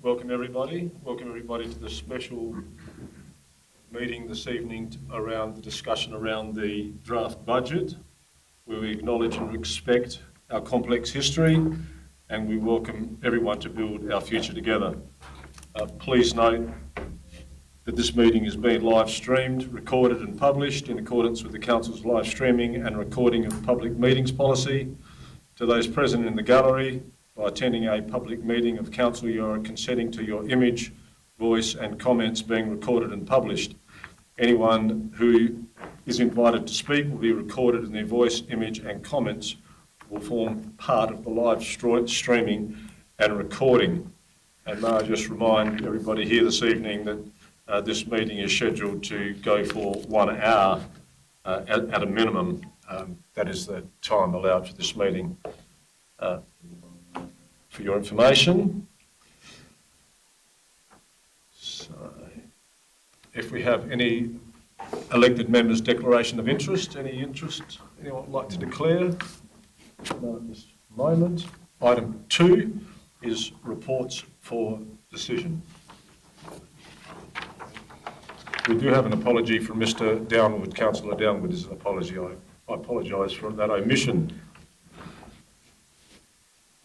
Welcome everybody. Welcome everybody to the special meeting this evening around the discussion around the draft budget, where we acknowledge and respect our complex history, and we welcome everyone to build our future together. Please note that this meeting is being live streamed, recorded and published in accordance with the Council's live streaming and recording of public meetings policy. To those present in the gallery, by attending a public meeting of Council, you are consenting to your image, voice and comments being recorded and published. Anyone who is invited to speak will be recorded, and their voice, image and comments will form part of the live streaming and recording. And may I just remind everybody here this evening that this meeting is scheduled to go for 1 hour at a minimum. That is the time allowed for this meeting. For your information. So, if we have any elected members' declaration of interest, anyone would like to declare? No, at this moment. Item 2 is reports for decision. We do have an apology from Mr. Downwood. Councillor Downwood is an apology. I apologise for that omission.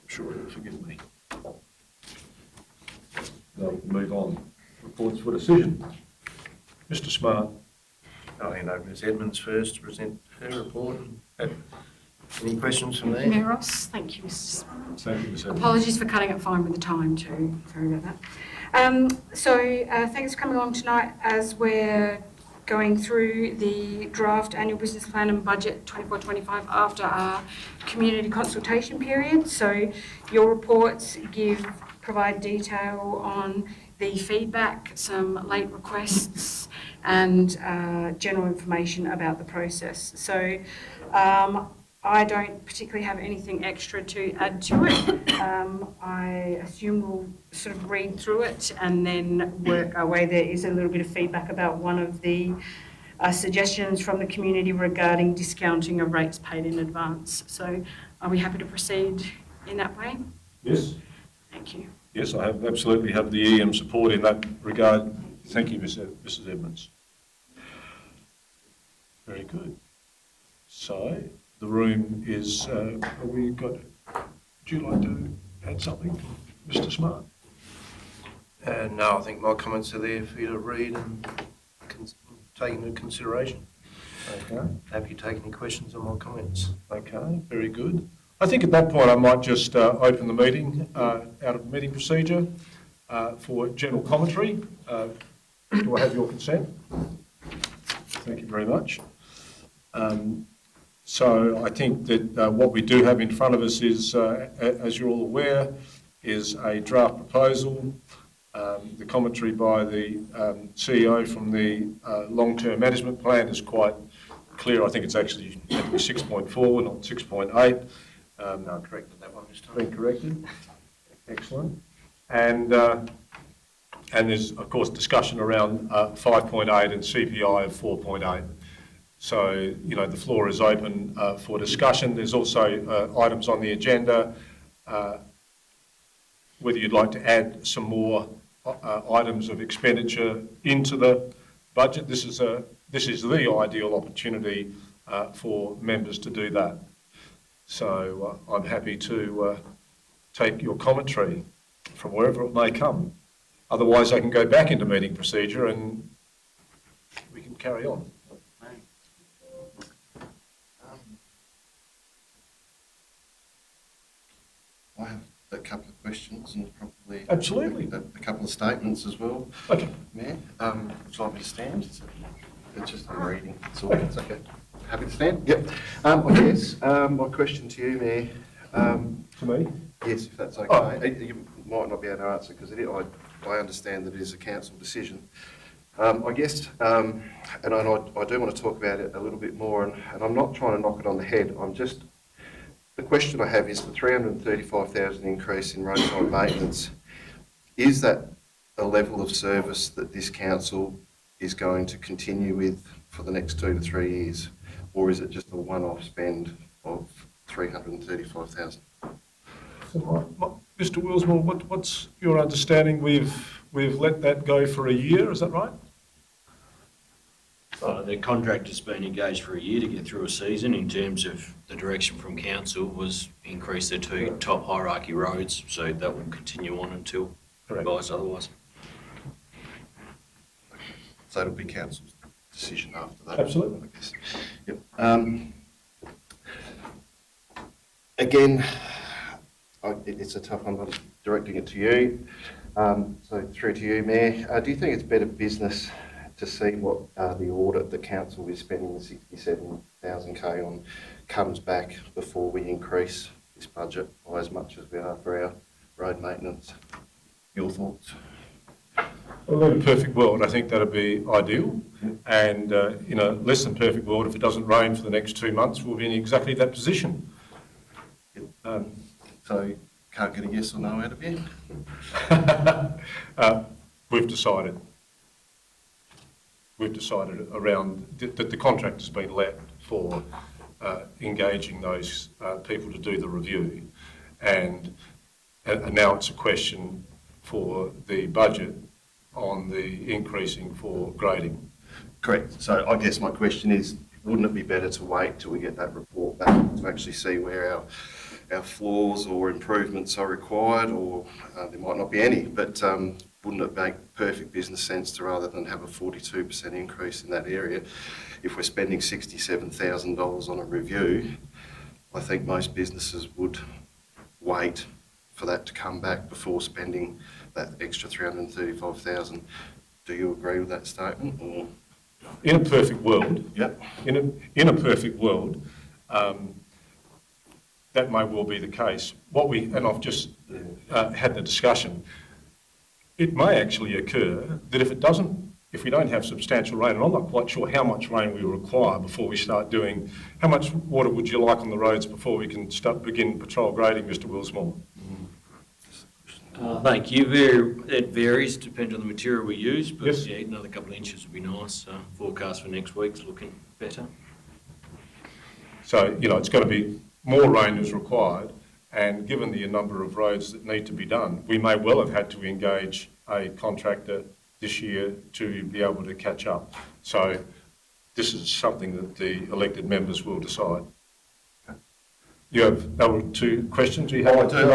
I'm sure he'll forgive me. Now we can move on. Reports for decision. Mr. Smart. I'll hand over to Ms Edmonds first to present her report. Any questions from there? Mayor Ross, thank you, Mr. Smart. Thank you, Ms. Edmonds. Apologies for cutting it fine with the time too. Sorry about that. Thanks for coming along tonight as we're going through the draft annual business plan and budget 24-25 after our community consultation period. So your reports provide detail on the feedback, some late requests and general information about the process. So I don't particularly have anything extra to add to it. I assume we'll sort of read through it and then work our way. There is a little bit of feedback about one of the suggestions from the community regarding discounting of rates paid in advance. So are we happy to proceed in that way? Yes. Thank you. Yes, I absolutely have the EM support in that regard. Thank you, Mrs. Edmonds. Very good. So the room is, do you like to add something, Mr. Smart? No, I think my comments are there for you to read and take into consideration. Okay. Happy to take any questions on my comments. Okay, very good. I think at that point I might just open the meeting out of the meeting procedure for general commentary. Do I have your consent? Thank you very much. So I think that what we do have in front of us is, as you're all aware, is a draft proposal. The commentary by the CEO from the long-term management plan is quite clear. I think it's actually 6.4, not 6.8. No, I corrected that one this time. Been corrected. Excellent. And there's, of course, discussion around 5.8 and CPI of 4.8. So, you know, the floor is open for discussion. There's also items on the agenda, whether you'd like to add some more items of expenditure into the budget. This is the ideal opportunity for members to do that. So I'm happy to take your commentary from wherever it may come. Otherwise, I can go back into meeting procedure and we can carry on. I have a couple of questions and probably Absolutely. a couple of statements as well. Okay. Mayor, would you like me to stand? It's just I'm reading. It's all it's okay. Happy to stand? Yep. I guess my question to you, Mayor. To me? Yes, if that's okay. Oh. You might not be able to answer because I understand that it is a council decision. I guess, and I do want to talk about it a little bit more, and I'm not trying to knock it on the head. The question I have is the 335,000 increase in roadside maintenance. Is that a level of service that this council is going to continue with for the next 2 to 3 years, or is it just a one-off spend of 335,000? So Mr. Willsmore, what's your understanding? We've let that go for a year, is that right? The contractor's been engaged for a year to get through a season. In terms of the direction from council was increase the two top hierarchy roads, so that will continue on until Correct. advised otherwise. So it'll be council's decision after that. Absolutely. I guess. Yep. Again, it's a tough one, I'm directing it to you. So through to you, Mayor. Do you think it's better business to see what the audit the council is spending the 67,000K on comes back before we increase this budget by as much as we are for our road maintenance? Your thoughts? Well, in a perfect world, I think that'd be ideal. And in a less than perfect world, if it doesn't rain for the next 2 months, we'll be in exactly that position. So can't get a yes or no out of you? We've decided. We've decided around that the contract has been let for engaging those people to do the review. And now it's a question for the budget on the increasing for grading. Correct. So I guess my question is, wouldn't it be better to wait till we get that report back to actually see where our flaws or improvements are required, or there might not be any, but wouldn't it make perfect business sense to, rather than have a 42% increase in that area, if we're spending $67,000 on a review, I think most businesses would wait for that to come back before spending that extra $335,000. Do you agree with that statement? Or? In a perfect world, Yep. in a perfect world, that may well be the case. And I've just had the discussion, it may actually occur that if we don't have substantial rain, and I'm not quite sure how much rain we require before we start doing, how much water would you like on the roads before we can begin patrol grading, Mr. Willsmore? Thank you. It varies, depends on the material we use, but Yes. yeah, another couple of inches would be nice. Forecast for next week's looking better. So, it's going to be more rain is required, and given the number of roads that need to be done, we may well have had to engage a contractor this year to be able to catch up. So this is something that the elected members will decide. There were 2 questions you had? I do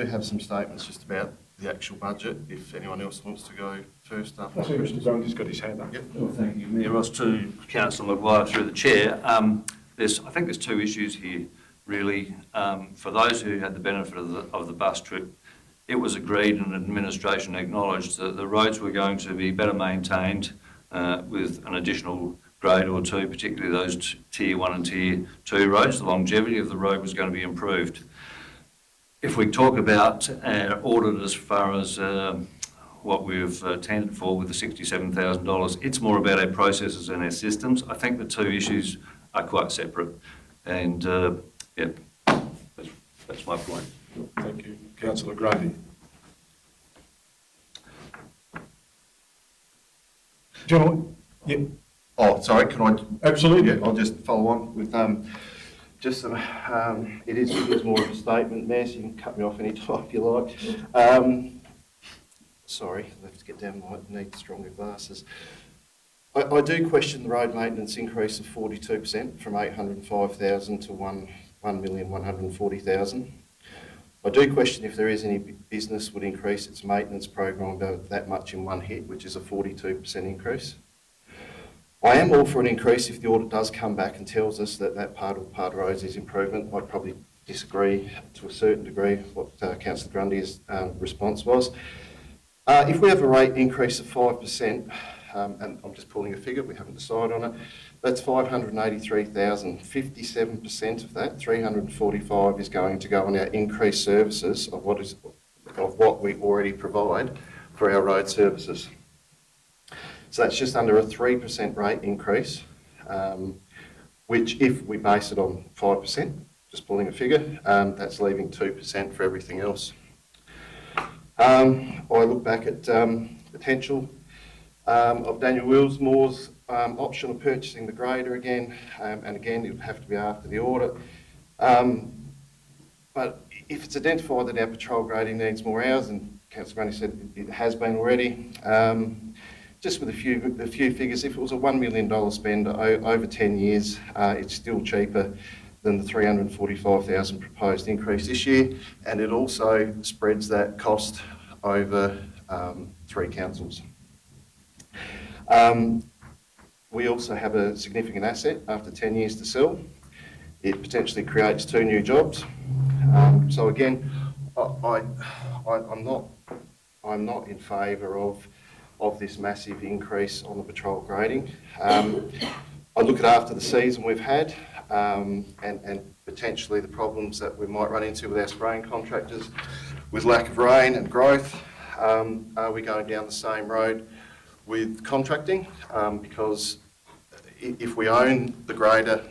have some statements just about the actual budget, if anyone else wants to go first after. I see Mr. Grundy's got his hand up. Yep. Well, thank you, Mayor Ross. To Councillor Maguire through the chair. I think there's 2 issues here, really. For those who had the benefit of the bus trip, it was agreed and administration acknowledged that the roads were going to be better maintained with an additional grade or 2, particularly those Tier 1 and Tier 2 roads. The longevity of the road was going to be improved. If we talk about our audit as far as what we've tendered for with the $67,000, it's more about our processes and our systems. I think the 2 issues are quite separate. And yeah, that's my point. Thank you. Councillor Grundy. Gentlemen? Yeah, Oh, sorry, can I? absolutely. Yeah, I'll just follow on with just some, it is more of a statement, Mayor, so you can cut me off any time if you like. Sorry, I have to get down, I need stronger glasses. I do question the road maintenance increase of 42% from 805,000 to 1,140,000. I do question if there is any business would increase its maintenance program about that much in one hit, which is a 42% increase. I am all for an increase if the audit does come back and tells us that that part of roads is improvement. I'd probably disagree to a certain degree what Councillor Grundy's response was. If we have a rate increase of 5%, and I'm just pulling a figure, we haven't decided on it, that's 583,000. 57% of that, 345, is going to go on our increased services of what we already provide for our road services. So that's just under a 3% rate increase, which if we base it on 5%, just pulling a figure, that's leaving 2% for everything else. I look back at potential of Daniel Willsmore's option of purchasing the grader again, and again it would have to be after the audit. But if it's identified that our patrol grading needs more hours, and Councillor Grundy said it has been already, just with a few figures, if it was a $1 million spend over 10 years, it's still cheaper than the $345,000 proposed increase this year, and it also spreads that cost over 3 councils. We also have a significant asset after 10 years to sell. It potentially creates 2 new jobs. So again, I'm not in favour of this massive increase on the patrol grading. I look at after the season we've had and potentially the problems that we might run into with our spraying contractors with lack of rain and growth. Are we going down the same road with contracting? Because if we own the grader,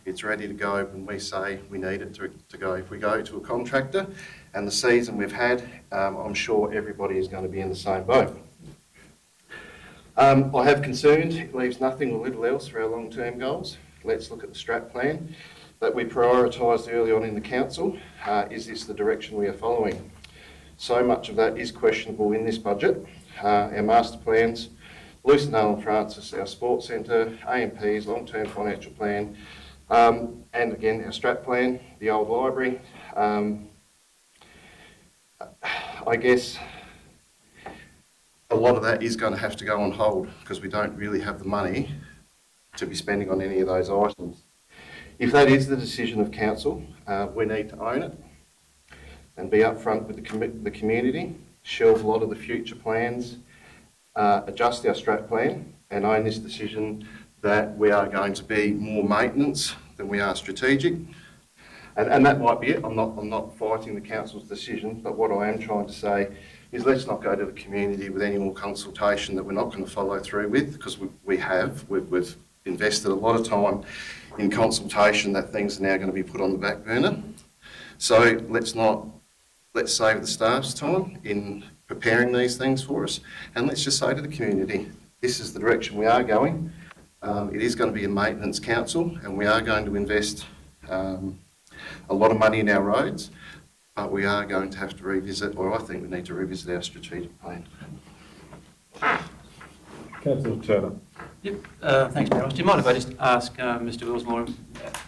it's ready to go when we say we need it to go. If we go to a contractor and the season we've had, I'm sure everybody is going to be in the same boat. I have concerns it leaves nothing or little else for our long-term goals. Let's look at the strat plan that we prioritised early on in the council. Is this the direction we are following? So much of that is questionable in this budget. Our master plans, Lucy Nolan Francis, our sports centre, AMPs, long-term financial plan, and again our strat plan, the old library. I guess a lot of that is going to have to go on hold because we don't really have the money to be spending on any of those items. If that is the decision of council, we need to own it and be upfront with the community, shelve a lot of the future plans, adjust our strat plan and own this decision that we are going to be more maintenance than we are strategic. And that might be it. I'm not fighting the council's decision, but what I am trying to say is let's not go to the community with any more consultation that we're not going to follow through with, because we've invested a lot of time in consultation that things are now going to be put on the back burner. So let's save the staff's time in preparing these things for us, and let's just say to the community, this is the direction we are going. It is going to be a maintenance council, and we are going to invest a lot of money in our roads, but we are going to have to revisit, or I think we need to revisit our strategic plan. Councillor Turner. Yep, thanks, Mayor. Do you mind if I just ask Mr Willsmore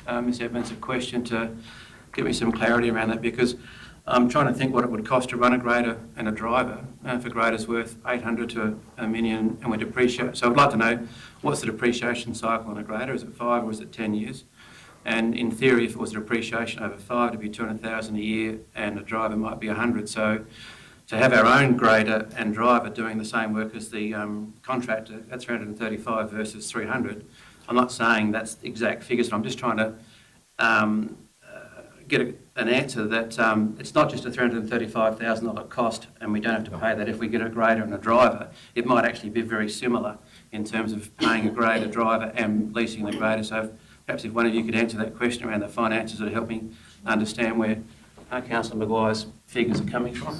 and Ms Edmonds a question to give me some clarity around that? Because I'm trying to think what it would cost to run a grader and a driver. If a grader's worth 800 to $1 million and we depreciate. So I'd like to know, what's the depreciation cycle on a grader? Is it 5 or is it 10 years? And in theory, if it was a depreciation over 5, it'd be 200,000 a year and a driver might be 100. So to have our own grader and driver doing the same work as the contractor at 335 versus 300, I'm not saying that's the exact figures, but I'm just trying to get an answer that it's not just a $335,000 cost and we don't have to pay that if we get a grader and a driver. It might actually be very similar in terms of paying a grader, driver and leasing the grader. So perhaps if one of you could answer that question around the finances, it would help me understand where Councillor Maguire's figures are coming from.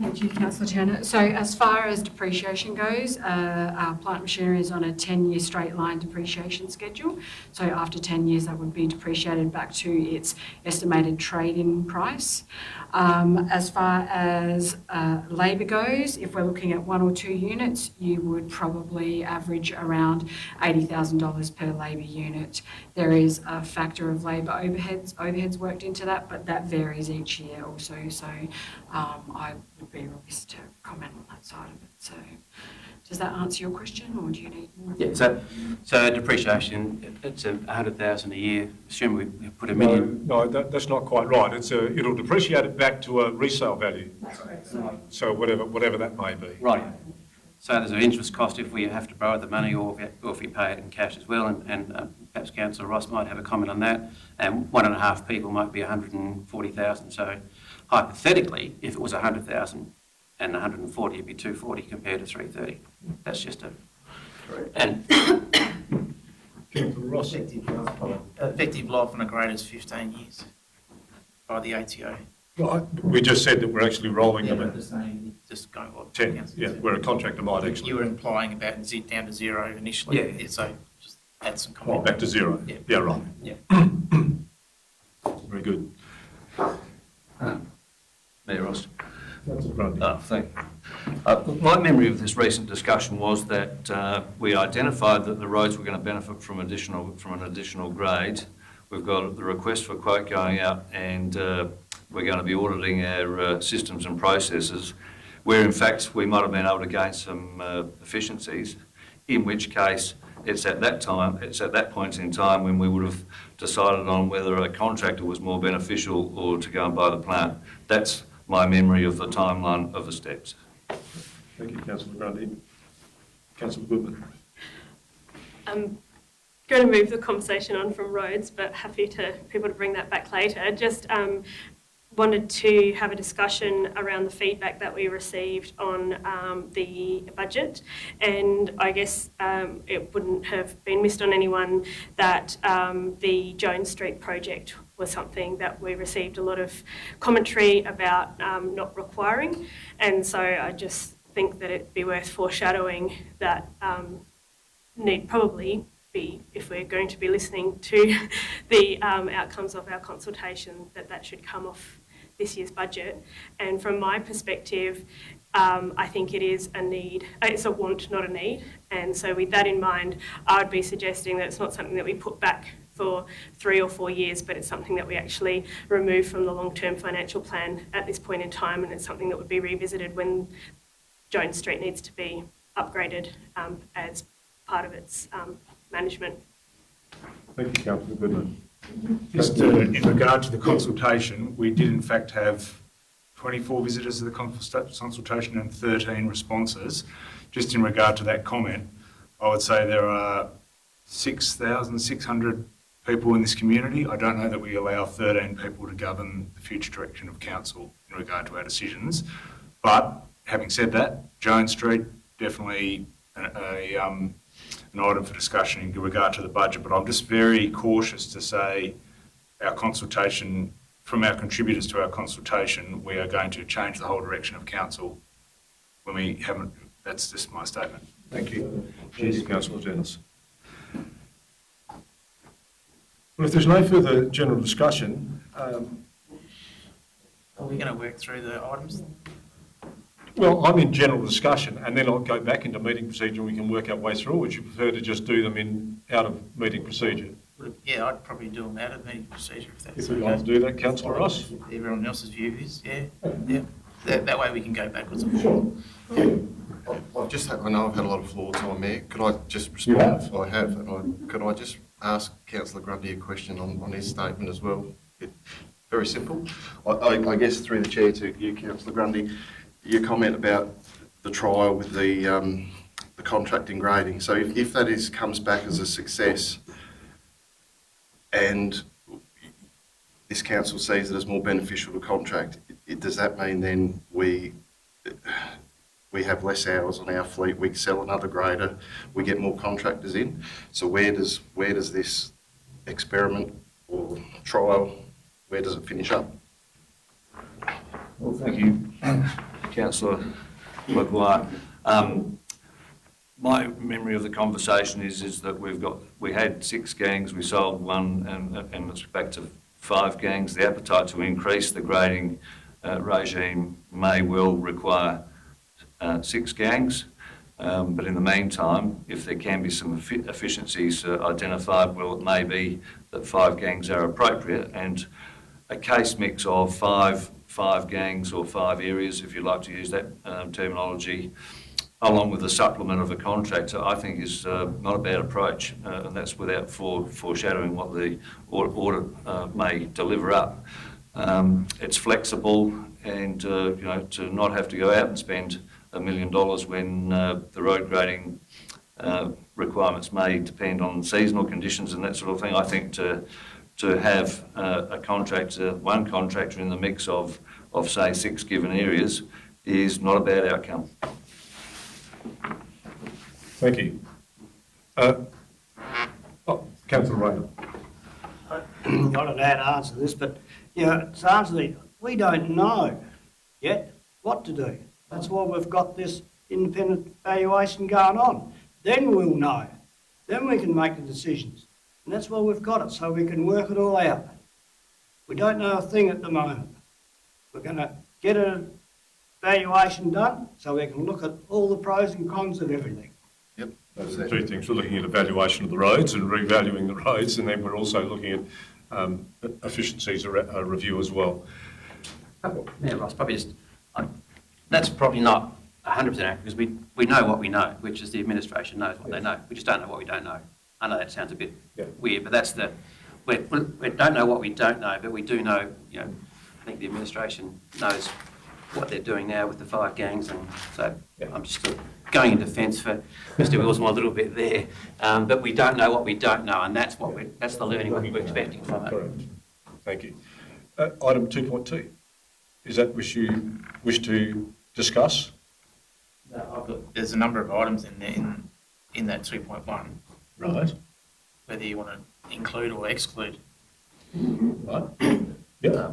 Thank you, Councillor Turner. So as far as depreciation goes, our plant machinery is on a 10-year straight line depreciation schedule. So after 10 years, that would be depreciated back to its estimated trade-in price. As far as labour goes, if we're looking at 1 or 2 units, you would probably average around $80,000 per labour unit. There is a factor of labour overheads worked into that, but that varies each year also. So I would be remiss to comment on that side of it. So does that answer your question, or do you need more? Yeah, so depreciation, it's $100,000 a year. Assume we put $1 million. No, that's not quite right. It'll depreciate it back to a resale value. So whatever that may be. Right. So there's an interest cost if we have to borrow the money, or if we pay it in cash as well. And perhaps Councillor Ross might have a comment on that. And 1.5 people might be 140,000. So hypothetically, if it was 100,000 and 140, it'd be 240 compared to 330. That's just a. And Councillor Ross. Effective life on a grader is 15 years by the ATO. Well, we just said that we're actually rolling them at Just going on. 10. Yeah, where a contractor might actually. You were implying about down to 0 initially. Yeah. So just add some Oh, comment. back to 0. Yeah. Yeah, right. Yeah. Very good. Mayor Ross. Councillor Grundy. Thank you. My memory of this recent discussion was that we identified that the roads were going to benefit from an additional grade. We've got the request for quote going out, and we're going to be auditing our systems and processes, where in fact we might have been able to gain some efficiencies, in which case it's at that point in time when we would have decided on whether a contractor was more beneficial or to go and buy the plant. That's my memory of the timeline of the steps. Thank you, Councillor Grundy. Councillor Goodman. I'm going to move the conversation on from roads, but happy to people to bring that back later. Just wanted to have a discussion around the feedback that we received on the budget, and I guess it wouldn't have been missed on anyone that the Jones Street project was something that we received a lot of commentary about not requiring, and so I just think that it'd be worth foreshadowing that need probably be, if we're going to be listening to the outcomes of our consultation, that should come off this year's budget. And from my perspective, I think it is a need. It's a want, not a need. And so with that in mind, I would be suggesting that it's not something that we put back for 3 or 4 years, but it's something that we actually remove from the long-term financial plan at this point in time, and it's something that would be revisited when Jones Street needs to be upgraded as part of its management. Thank you, Councillor Goodman. Just in regard to the consultation, we did in fact have 24 visitors to the consultation and 13 responses. Just in regard to that comment, I would say there are 6,600 people in this community. I don't know that we allow 13 people to govern the future direction of council in regard to our decisions. But having said that, Jones Street, definitely an item for discussion in regard to the budget, but I'm just very cautious to say our consultation, from our contributors to our consultation, we are going to change the whole direction of council when we haven't. That's just my statement. Thank you. Cheers, Councillor Dennis. Well, if there's no further general discussion, Are we going to work through the items? well, I'm in general discussion, and then I'll go back into meeting procedure and we can work our way through. Would you prefer to just do them out of meeting procedure? Yeah, I'd probably do them out of meeting procedure if that's If we'd like to do that, Councillor Ross? Everyone else's view is, yeah. That way we can go backwards and forward. I know I've had a lot of floor time, Mayor. Could I just You respond? have. I have. And could I just ask Councillor Grundy a question on his statement as well? Very simple. I guess through the chair to you, Councillor Grundy, your comment about the trial with the contracting grading. So if that comes back as a success, and this council sees it as more beneficial to contract, does that mean then we have less hours on our fleet, we sell another grader, we get more contractors in? So where does this experiment or trial, where does it finish up? Well, thank you, Councillor Maguire. My memory of the conversation is that we had 6 gangs, we sold 1, and it's back to 5 gangs. The appetite to increase the grading regime may well require 6 gangs, but in the meantime, if there can be some efficiencies identified, well, it may be that 5 gangs are appropriate, and a case mix of 5 gangs or 5 areas, if you like to use that terminology, along with the supplement of a contractor, I think is not a bad approach, and that's without foreshadowing what the audit may deliver up. It's flexible, and to not have to go out and spend $1 million when the road grading requirements may depend on seasonal conditions and that sort of thing. I think to have one contractor in the mix of say 6 given areas is not a bad outcome. Thank you. Councillor Rayner. Not an answer to this, but to answer we don't know yet what to do. That's why we've got this independent valuation going on. Then we'll know. Then we can make the decisions. And that's why we've got it, so we can work it all out. We don't know a thing at the moment. We're going to get a valuation done so we can look at all the pros and cons of everything. Those are the two things. We're looking at evaluation of the roads and revaluing the roads, and then we're also looking at efficiencies review as well. Yeah, Ross, probably just, that's probably not 100% accurate because we know what we know, which is the administration knows what they know. We just don't know what we don't know. I know that sounds a bit weird, but that's we don't know what we don't know, but we do know, I think the administration knows what they're doing now with the 5 gangs, and so I'm just going in defence for Mr. Willsmore a little bit there, but we don't know what we don't know, and that's that's the learning we're expecting from it. Correct. Thank you. Item 2.2. Is that which you wish to discuss? There's a number of items in there in that 2.1, Right. whether you want to include or exclude. Right. Yeah.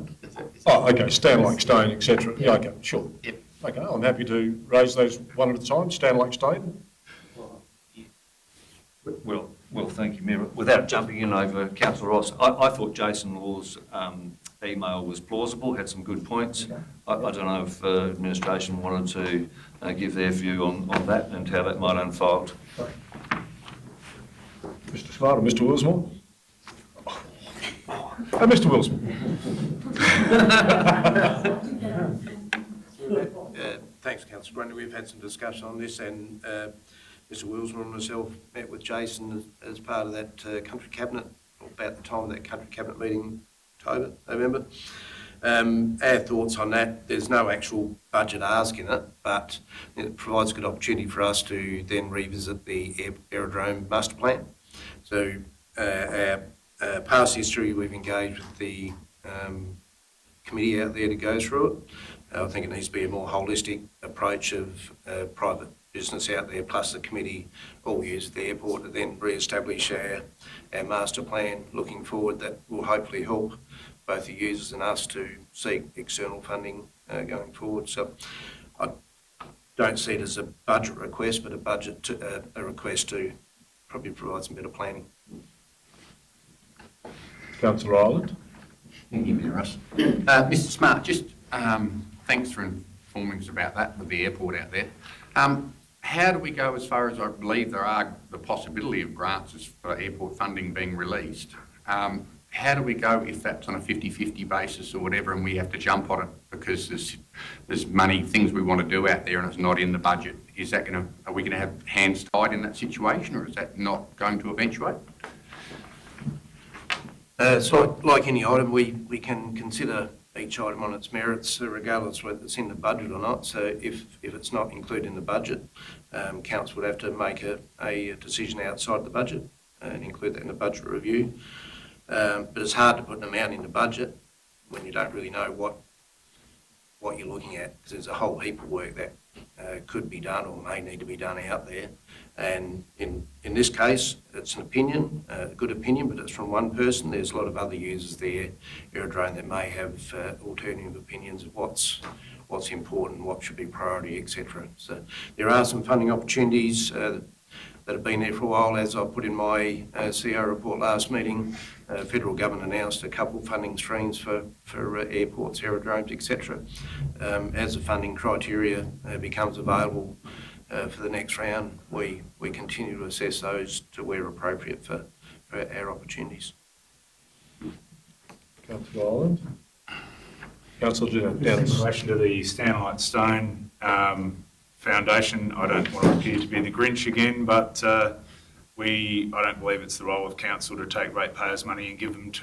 Oh, okay. Stand like stone, etc. Yeah. Okay. Sure. Yep. Okay. I'm happy to raise those one at a time. Stand like stone. Well, thank you, Mayor. Without jumping in over Councillor Ross, I thought Jason Law's email was plausible, had some good points. I don't know if administration wanted to give their view on that and how that might unfold. Mr. Smart or Mr. Willsmore? Mr. Willsmore. Thanks, Councillor Grundy. We've had some discussion on this, and Mr. Willsmore and myself met with Jason as part of that country cabinet, or about the time of that country cabinet meeting, October, November. Our thoughts on that, there's no actual budget ask in it, but it provides a good opportunity for us to then revisit the aerodrome master plan. So our past history, we've engaged with the committee out there to go through it. I think it needs to be a more holistic approach of private business out there, plus the committee all use the airport to then re-establish our master plan looking forward. That will hopefully help both the users and us to seek external funding going forward. So I don't see it as a budget request, but a request to probably provide some better planning. Councillor Ireland. Thank you, Mayor Russ. Mr. Smart, just thanks for informing us about that with the airport out there. How do we go as far as I believe there are the possibility of grants for airport funding being released? How do we go if that's on a 50-50 basis or whatever and we have to jump on it because there's money, things we want to do out there and it's not in the budget? Is that are we going to have hands tied in that situation, or is that not going to eventuate? So like any item, we can consider each item on its merits, regardless whether it's in the budget or not. So if it's not included in the budget, council would have to make a decision outside the budget and include that in the budget review. But it's hard to put an amount in the budget when you don't really know what you're looking at, because there's a whole heap of work that could be done or may need to be done out there. And in this case, it's an opinion, a good opinion, but it's from one person. There's a lot of other users there, Aerodrome, that may have alternative opinions of what's important, what should be priority, etc. So there are some funding opportunities that have been there for a while. As I put in my CEO report last meeting, federal government announced a couple of funding streams for airports, aerodromes, etc. As the funding criteria becomes available for the next round, we continue to assess those to where appropriate for our opportunities. Councillor Ireland. Councillor In Dennis. relation to the Stand Like Stone Foundation, I don't want to appear to be the Grinch again, but I don't believe it's the role of council to take ratepayers' money and give it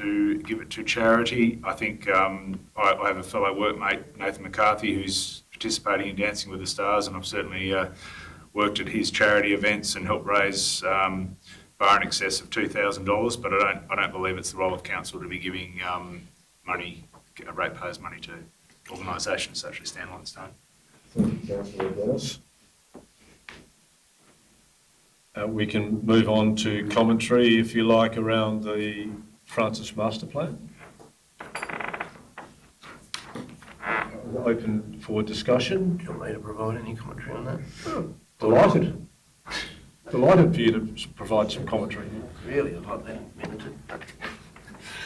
to charity. I think I have a fellow workmate, Nathan McCarthy, who's participating in Dancing with the Stars, and I've certainly worked at his charity events and helped raise far in excess of $2,000. But I don't believe it's the role of council to be giving ratepayers' money to organisations such as Stand Like Stone. Thank you, Councillor Dennis. We can move on to commentary, if you like, around the Francis Master Plan. Open for discussion. Do you want me to provide any commentary on that? Delighted. Delighted for you to provide some commentary. Really, I'd like that in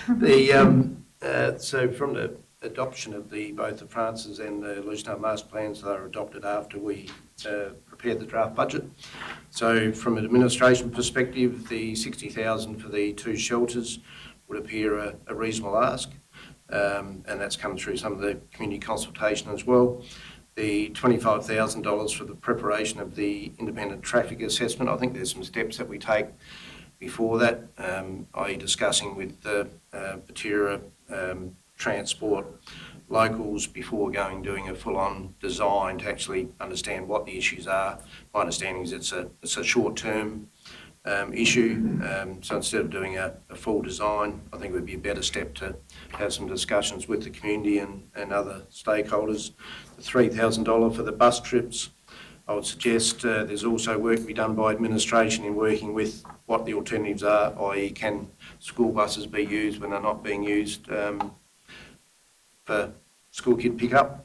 a minute. So from the adoption of both the Francis and the Lucendale master plans. They were adopted after we prepared the draft budget. So from an administration perspective, the 60,000 for the 2 shelters would appear a reasonable ask, and that's come through some of the community consultation as well. The $25,000 for the preparation of the independent traffic assessment, I think there's some steps that we take before that, i.e. discussing with the Batira Transport locals before doing a full-on design to actually understand what the issues are. My understanding is it's a short-term issue, so instead of doing a full design, I think it would be a better step to have some discussions with the community and other stakeholders. The $3,000 for the bus trips, I would suggest there's also work to be done by administration in working with what the alternatives are, i.e. can school buses be used when they're not being used for school kid pickup.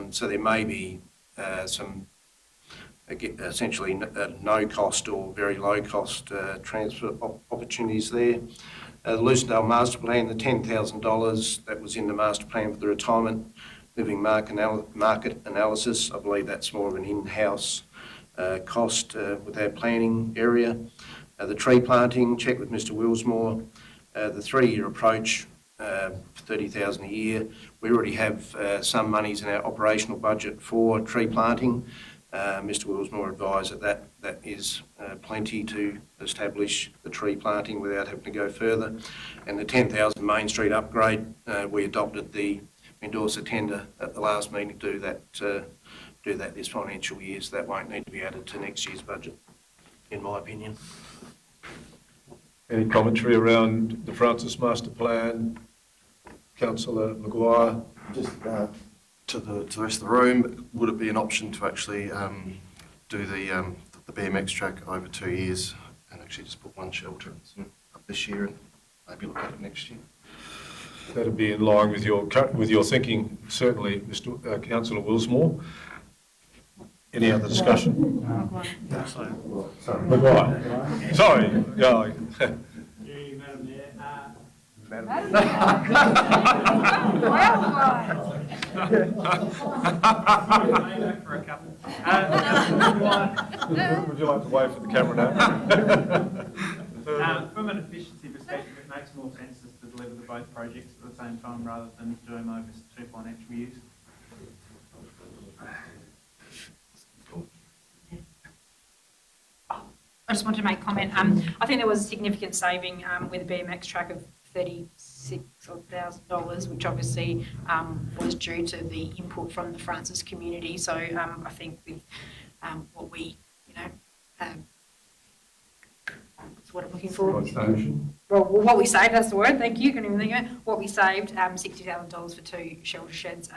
So there may be some essentially no cost or very low cost transfer opportunities there. The Lucendale master plan, the $10,000 that was in the master plan for the retirement living market analysis, I believe that's more of an in-house cost with our planning area. The tree planting, check with Mr Willsmore. The 3-year approach, for $30,000 a year. We already have some monies in our operational budget for tree planting. Mr Willsmore advised that is plenty to establish the tree planting without having to go further. And the 10,000 Main Street upgrade, we endorsed a tender at the last meeting to do that this financial year, so that won't need to be added to next year's budget, in my opinion. Any commentary around the Francis Master Plan? Councillor Maguire? Just to the rest of the room, would it be an option to actually do the BMX track over 2 years and actually just put 1 shelter up this year and maybe look at it next year? That'd be in line with your thinking, certainly, Mr. Councillor Willsmore. Any other discussion? Sorry, Maguire. Sorry. Yeah. Would you like to wave for the camera now? From an efficiency perspective, it makes more sense to deliver both projects at the same time rather than doing them over 2 financial years. I just wanted to make a comment. I think there was a significant saving with the BMX track of $36,000, which obviously was due to the input from the Francis community. So I think with what we, that's what I'm looking for. Well, what we saved, that's the word, thank you, couldn't even think of it. What we saved, $60,000 for 2 shelter sheds.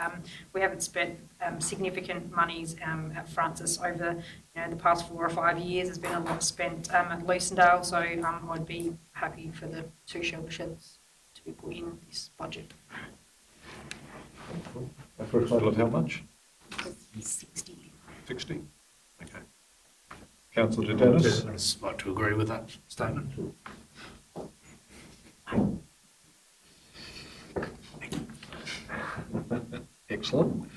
We haven't spent significant monies at Francis over the past 4 or 5 years. There's been a lot spent at Lucendale, so I'd be happy for the 2 shelter sheds to be put in this budget. For a total of how much? 60. 60? Okay. Councillor Dennis? I'd just like to agree with that statement. Excellent.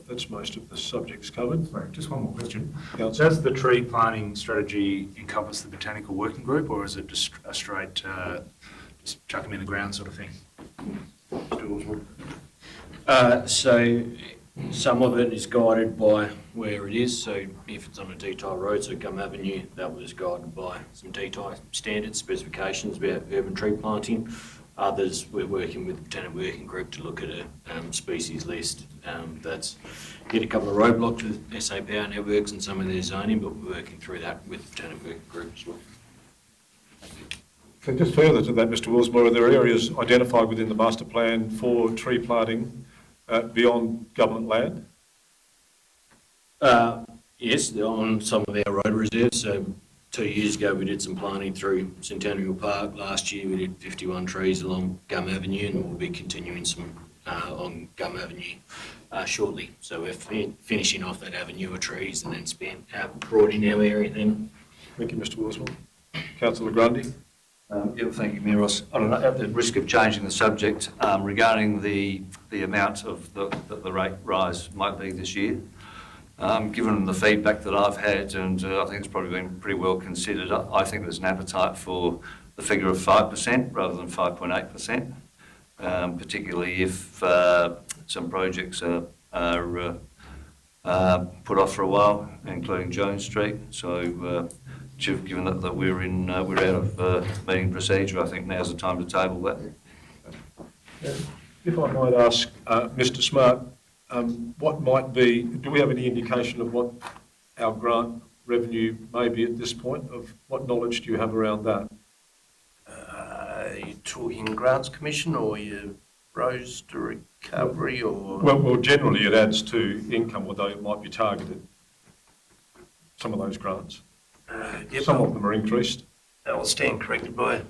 That's most of the subjects covered. Sorry, just one more question. Councillor? Does the tree planting strategy encompass the botanical working group, or is it just a straight, just chuck them in the ground sort of thing? So some of it is guided by where it is. So if it's on a detail road, so Gum Avenue, that was guided by some detail standards, specifications about urban tree planting. Others, we're working with the Botanical Working Group to look at a species list. That's hit a couple of roadblocks with SA Power Networks and some of their zoning, but we're working through that with the Botanical Working Group as well. So just further to that, Mr Willsmore, are there areas identified within the master plan for tree planting beyond government land? Yes, on some of our road reserves. So 2 years ago, we did some planting through Centennial Park. Last year, we did 51 trees along Gum Avenue, and we'll be continuing some on Gum Avenue shortly. So we're finishing off that avenue of trees and then brought in our area then. Thank you, Mr Wilsmore. Councillor Grundy. Yeah, thank you, Mayor Ross. I don't know, at the risk of changing the subject, regarding the amount of the rate rise might be this year, given the feedback that I've had, and I think it's probably been pretty well considered, I think there's an appetite for the figure of 5% rather than 5.8%, particularly if some projects are put off for a while, including Jones Street. So, given that we're out of meeting procedure, I think now's the time to table that. If I might ask, Mr Smart, what might be, do we have any indication of what our grant revenue may be at this point? Of what knowledge do you have around that? Are you talking Grants Commission or your Rose to Recovery or? Well, generally it adds to income, although it might be targeted, some of those grants. Some of them are increased. I'll stand corrected by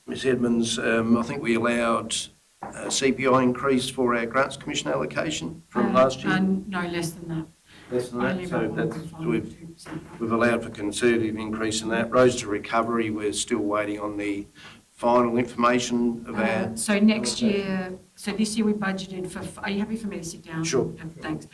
Ms Edmonds. I think we allowed CPI increase for our Grants Commission allocation from last year. No, less than that. Less than Only that, so about that's, 1.5%. we've allowed for conservative increase in that. Rose to Recovery, we're still waiting on the final information of our... So next year, so this year we budgeted for, are you happy for me to sit down? Sure. Thanks.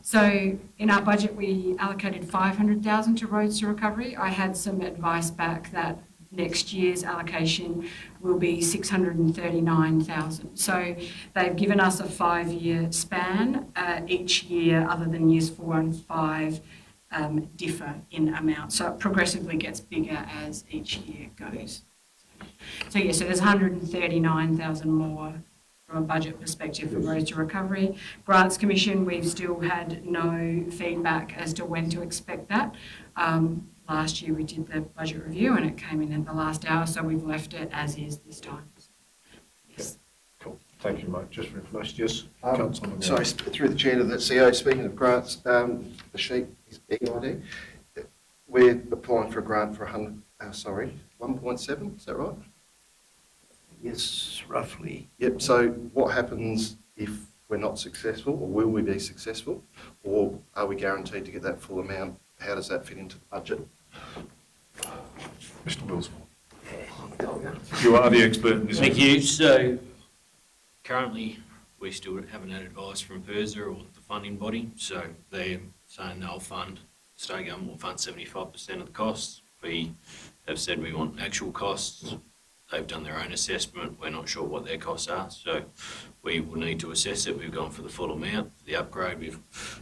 So in our budget, we allocated 500,000 to Roads to Recovery. I had some advice back that next year's allocation will be 639,000. So they've given us a 5-year span. Each year, other than years 4 and 5, differ in amount. So it progressively gets bigger as each year goes. So yeah, so there's 139,000 more from a budget perspective for Roads to Recovery. Grants Commission, we've still had no feedback as to when to expect that. Last year we did the budget review and it came in at the last hour, so we've left it as is this time. Yes. Cool. Thank you, mate. Just for information. Yes, Councillor Munro. Sorry, through the chair to the CEO, speaking of grants, the sheet is EID. We're applying for a grant for 1.7, is that right? Yes, roughly. Yep, so what happens if we're not successful, or will we be successful, or are we guaranteed to get that full amount? How does that fit into the budget? Mr Wilsmore. You are the expert in this. Thank you. So currently we still haven't had advice from PIRSA or the funding body. So they're saying they'll fund, state government will fund 75% of the costs. We have said we want actual costs. They've done their own assessment. We're not sure what their costs are. So we will need to assess it. We've gone for the full amount. For the upgrade, we've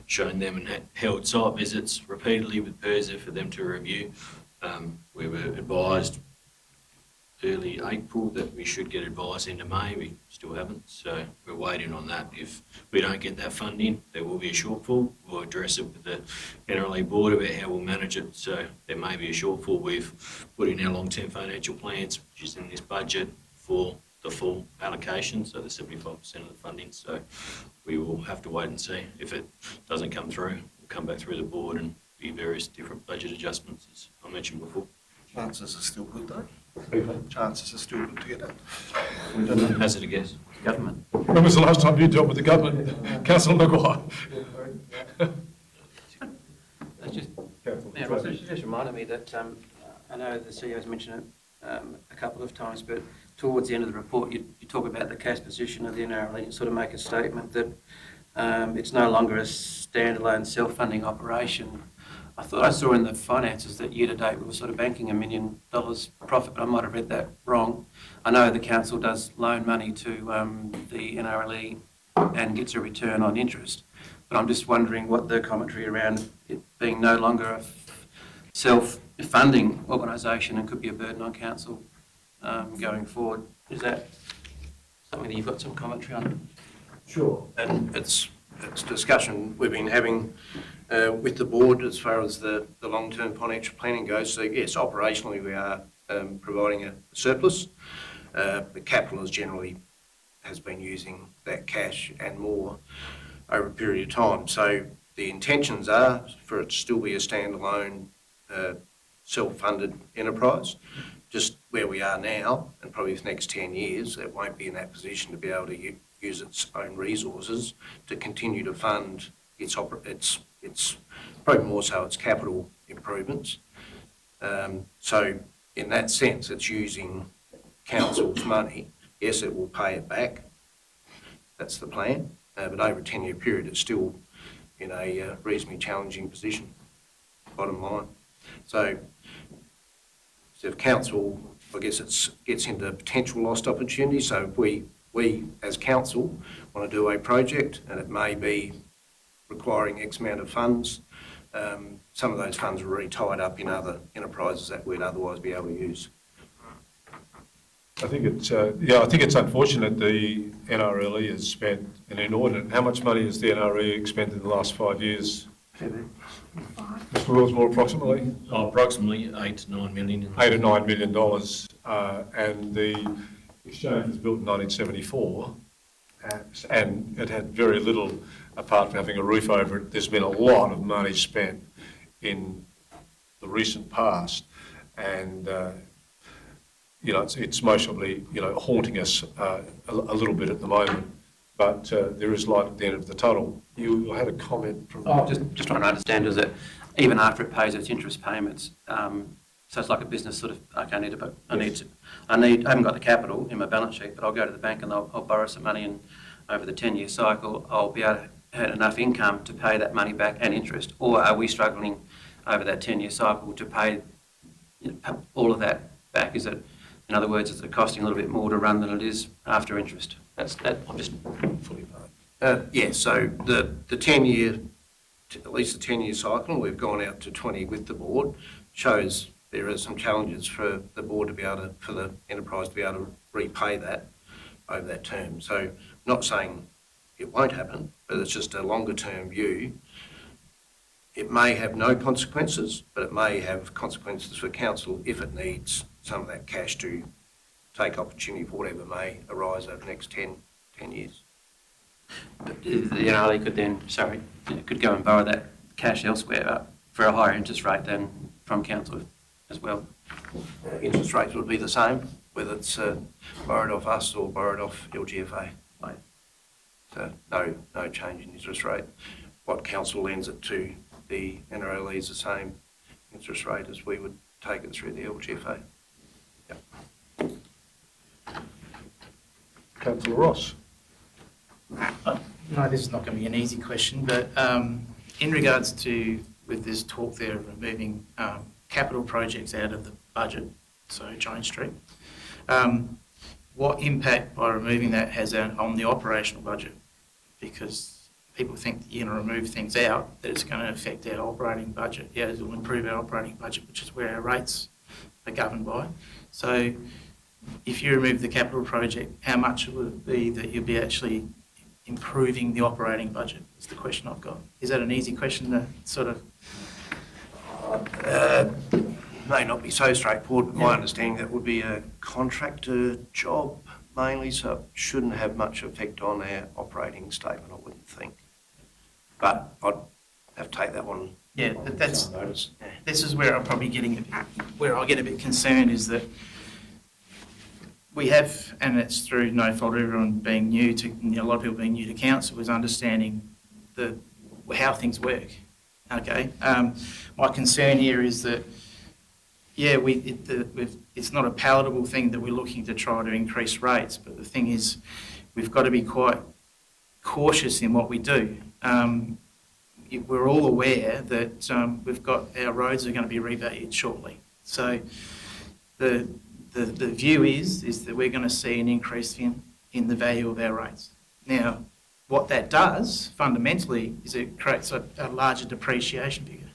shown them and held site visits repeatedly with PIRSA for them to review. We were advised early April that we should get advice into May. We still haven't, so we're waiting on that. If we don't get that funding, there will be a shortfall. We'll address it with the NRLE board about how we'll manage it. So there may be a shortfall. We've put in our long-term financial plans, which is in this budget, for the full allocation, so the 75% of the funding. So we will have to wait and see. If it doesn't come through, we'll come back through the board and be various different budget adjustments, as I mentioned before. Chances are still good though. Chances are still good to get that. Hazard a guess. Government. When was the last time you dealt with the government? Councillor Maguire. That's just, yeah, Ross, it just reminded me that I know the CEO's mentioned it a couple of times, but towards the end of the report, you talk about the cash position of the NRLE and sort of make a statement that it's no longer a standalone self-funding operation. I thought I saw in the finances that year to date we were sort of banking $1 million profit, but I might have read that wrong. I know the council does loan money to the NRLE and gets a return on interest, but I'm just wondering what the commentary around it being no longer a self-funding organisation and could be a burden on council going forward. Is that something that you've got some commentary on? Sure. And it's discussion we've been having with the board as far as the long-term financial planning goes. So yes, operationally we are providing a surplus. The capital has been using that cash and more over a period of time. So the intentions are for it to still be a standalone self-funded enterprise. just where we are now, and probably for the next 10 years, it won't be in that position to be able to use its own resources to continue to fund its probably more so its capital improvements. So in that sense, it's using council's money. Yes, it will pay it back. That's the plan. But over a 10-year period, it's still in a reasonably challenging position, bottom line. So if council, I guess it gets into potential lost opportunities. So if we as council want to do a project and it may be requiring X amount of funds, some of those funds are already tied up in other enterprises that we'd otherwise be able to use. I think it's unfortunate the NRLE has spent an inordinate. How much money has the NRLE expended in the last 5 years? Mr. Willsmore, approximately? Approximately 8 to 9 million. $8 or $9 million, and the exchange was built in 1974, and it had very little, apart from having a roof over it. There's been a lot of money spent in the recent past, and it's mostly haunting us a little bit at the moment. But there is light at the end of the tunnel. You had a comment from... Just trying to understand, is that even after it pays its interest payments, so it's like a business sort of, okay, I haven't got the capital in my balance sheet, but I'll go to the bank and I'll borrow some money, and over the 10-year cycle, I'll be able to have enough income to pay that money back and interest. Or are we struggling over that 10-year cycle to pay all of that back? Is it, in other words, is it costing a little bit more to run than it is after interest? I'm just fully part. Yeah, so the 10-year, at least the 10-year cycle, we've gone out to 20 with the board, shows there are some challenges for the board to be able to, for the enterprise to be able to repay that over that term. So I'm not saying it won't happen, but it's just a longer term view. It may have no consequences, but it may have consequences for council if it needs some of that cash to take opportunity for whatever may arise over the next 10 years. But, they could then, could go and borrow that cash elsewhere for a higher interest rate than from council as well. Interest rates would be the same, whether it's borrowed off us or borrowed off LGFA. So no change in interest rate. What council lends it to the NRLE is the same interest rate as we would take it through the LGFA. Yep. Councillor Ross. No, this is not going to be an easy question, but in regards to, with this talk there of removing capital projects out of the budget, so Jones Street, what impact by removing that has on the operational budget? Because people think that you're going to remove things out, that it's going to affect our operating budget. Yeah, it will improve our operating budget, which is where our rates are governed by. So if you remove the capital project, how much would it be that you'll be actually improving the operating budget? Is the question I've got. Is that an easy question to sort of... May not be so straightforward, but my understanding that would be a contractor job mainly, so it shouldn't have much effect on our operating statement, I wouldn't think. But I'd have to take that one. Yeah, but this is where I'm probably where I get a bit concerned, is that we have, and it's through no fault of everyone being new to, a lot of people being new to council, is understanding how things work. Okay, my concern here is that, yeah, it's not a palatable thing that we're looking to try to increase rates, but the thing is, we've got to be quite cautious in what we do. We're all aware that we've got our roads are going to be revalued shortly. So the view is that we're going to see an increase in the value of our rates. Now, what that does fundamentally is it creates a larger depreciation figure.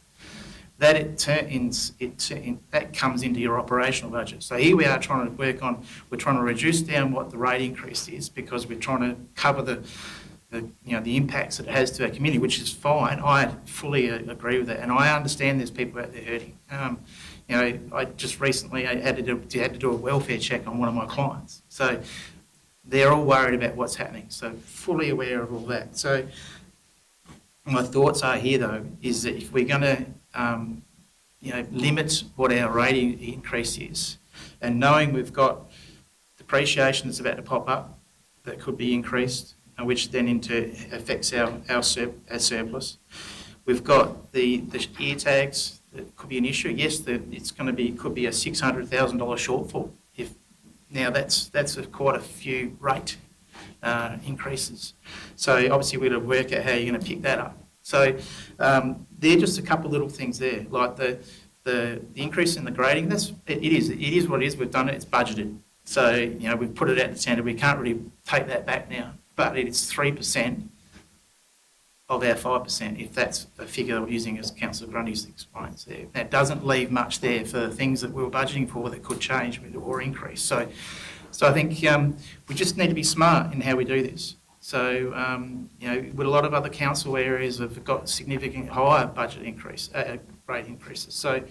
That that comes into your operational budget. So here we are trying to we're trying to reduce down what the rate increase is, because we're trying to cover the impacts it has to our community, which is fine. I fully agree with that, and I understand there's people out there hurting. I just recently had to do a welfare check on one of my clients, so they're all worried about what's happening. So fully aware of all that. So my thoughts are here, though, is that if we're going to limit what our rate increase is, And knowing we've got depreciation that's about to pop up that could be increased, and which then affects our surplus. We've got the ear tags that could be an issue. Yes, could be a $600,000 shortfall. That's quite a few rate increases. So obviously we're going to work out how you're going to pick that up. So they're just a couple of little things there, like the increase in the grading. It is what it is. We've done it. It's budgeted. So we've put it out to standard. We can't really take that back now. But it is 3% of our 5%, if that's a figure we're using as Councillor Grundy's explains there. That doesn't leave much there for things that we were budgeting for that could change or increase. So I think we just need to be smart in how we do this. So, with a lot of other council areas have got significant higher budget rate increases. So